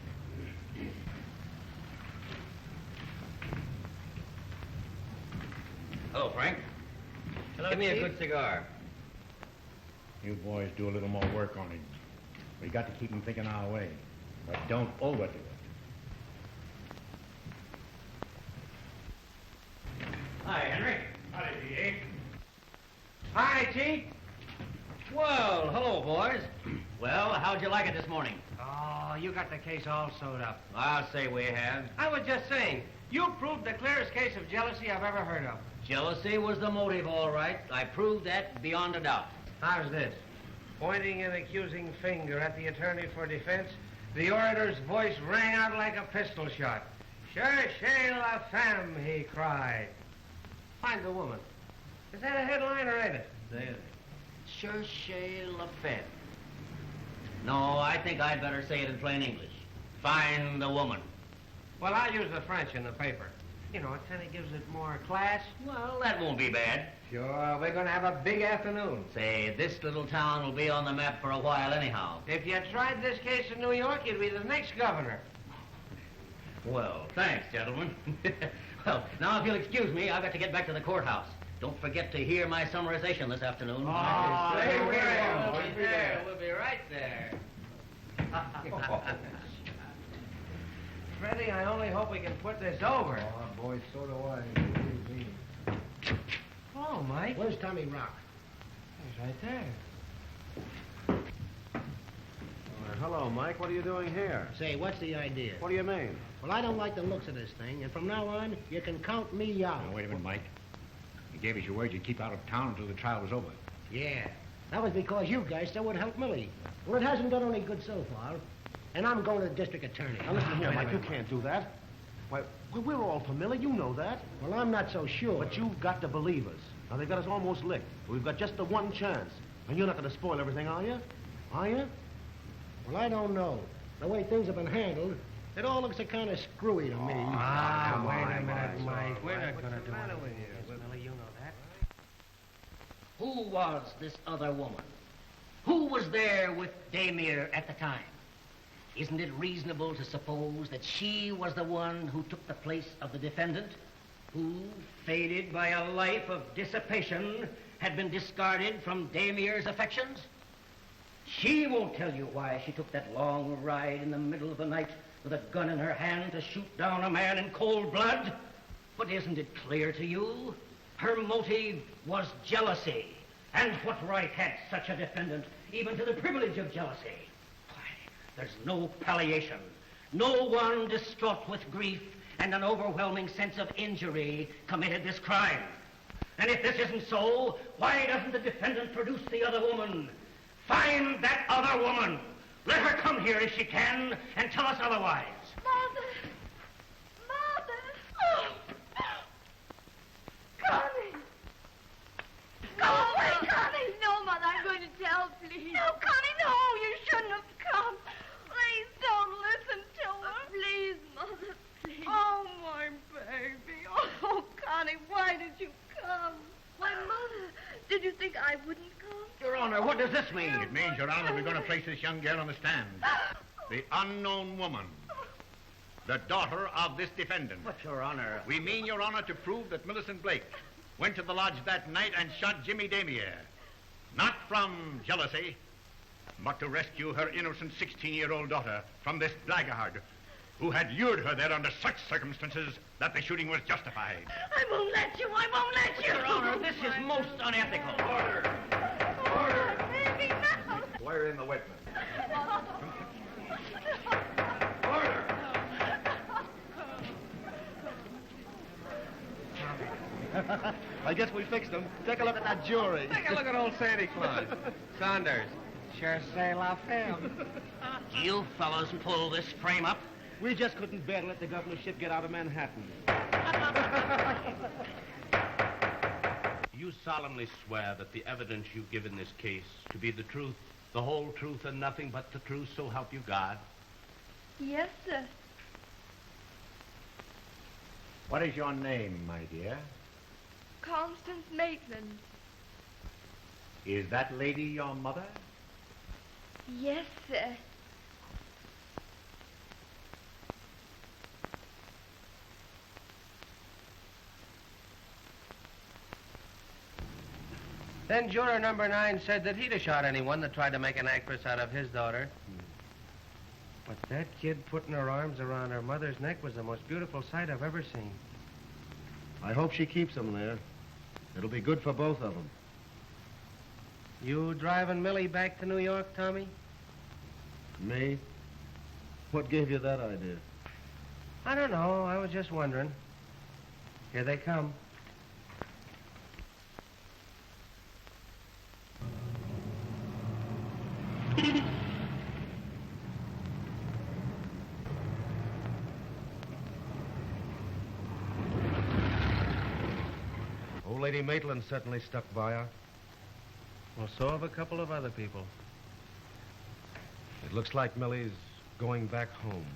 Hello, Frank. Hello, Give me a Chief. good cigar. You boys do a little more work on him. We got to keep him thinking our way, but don't overdo it. Hi, Henry. Howdy, D.A. Hi, Chief. Well, hello, boys. Well, how'd you like it this morning? Oh, you got the case all sewed up. I'll say we have. I was just saying, you proved the clearest case of jealousy I've ever heard of. Jealousy was the motive, all right. I proved that beyond a doubt. How's this? Pointing an accusing finger at the attorney for defense, the orator's voice rang out like a pistol shot. Cherchez la femme, he cried. Find the woman. Is that a headline or ain't it? There. Cherchez la femme. No, I think I'd better say it in plain English. Find the woman. Well, I'll use the French in the paper. You know, it kind of gives it more class. Well, that won't be bad. Sure, we're going to have a big afternoon. Say, this little town will be on the map for a while anyhow. If you tried this case in New York, you'd be the next governor. Well, thanks, gentlemen. Well, now if you'll excuse me, I've got to get back to the courthouse. Don't forget to hear my summarization this afternoon. Oh, Stay we'll where you be are. there. We'll be right there. Freddie, I only hope we can put this over. Oh, boy, so do I. Believe me. Hello, Mike. Where's Tommy Rock? He's right there. Hello, Mike. What are you doing here? Say, what's the idea? What do you mean? Well, I don't like the looks of this thing, and from now on, you can count me out. Now, wait a minute, Mike. You gave us your word you'd keep out of town until the trial was over. Yeah. That was because you guys said would help Millie. Well, it hasn't done any good so far. And I'm going to the district attorney. Now, listen here, Mike. You can't do that. Why, we're all familiar. You know that. Well, I'm not so sure. But you've got to believe us. Now, they've got us almost licked. We've got just the one chance. And you're not going to spoil everything, are you? Are you? Well, I don't know. The way things have been handled, it all looks a kind of screwy to me. Wait a minute, Mike. We're not going to do anything with this, Millie. You know that. Who was this other woman? Who was there with Damir at the time? Isn't it reasonable to suppose that she was the one who took the place of the defendant, who, faded by a life of dissipation, had been discarded from Damir's affections? She won't tell you why she took that long ride in the middle of the night with a gun in her hand to shoot down a man in cold blood. But isn't it clear to you? Her motive was jealousy. And what right had such a defendant even to the privilege of jealousy? Why, there's no palliation. No one distraught with grief and an overwhelming sense of injury committed this crime. And if this isn't so, why doesn't the defendant produce the other woman? Find that other woman. Let her come here if she can and tell us otherwise. Mother! Mother! Oh. Connie! Go away, Connie! No, Mother, I'm going to tell, please. No, Connie, no! You shouldn't have come. Please don't listen to her. Please, Mother, please. Oh, my baby. Oh, Connie, why did you come? Why, Mother, did you think I wouldn't come? Your Honor, what does this mean? It means, Your Honor, we're going to place this young girl on the stand. The unknown woman. The daughter of this defendant. But, Your Honor... We mean, Your Honor, to prove that Millicent Blake went to the lodge that night and shot Jimmy Damier. Not from jealousy, but to rescue her innocent 16-year-old daughter from this blackguard who had lured her there under such circumstances that the shooting was justified. I won't let you. I won't let you. Your Honor, this is most unethical. Order. Order. Baby, no. Swear in the witness. I guess we fixed them. Take a look at that jury. Take a look at old Santa Claus. Saunders. Cherchez la femme. You fellows pull this frame up? We just couldn't bear to let the governorship get out of Manhattan. You solemnly swear that the evidence you give in this case to be the truth, the whole truth, and nothing but the truth, so help you God? Yes, sir. What is your name, my dear? Constance Maitland. Is that lady your mother? Yes, sir. Then juror number 9 said that he'd have shot anyone that tried to make an actress out of his daughter. But that kid putting her arms around her mother's neck was the most beautiful sight I've ever seen. I hope she keeps them there. It'll be good for both of them. You driving Millie back to New York, Tommy? Me? What gave you that idea? I don't know. I was just wondering. Here they come. Old Lady Maitland certainly stuck by her. Well, so have a couple of other people. It looks like Millie's going back home.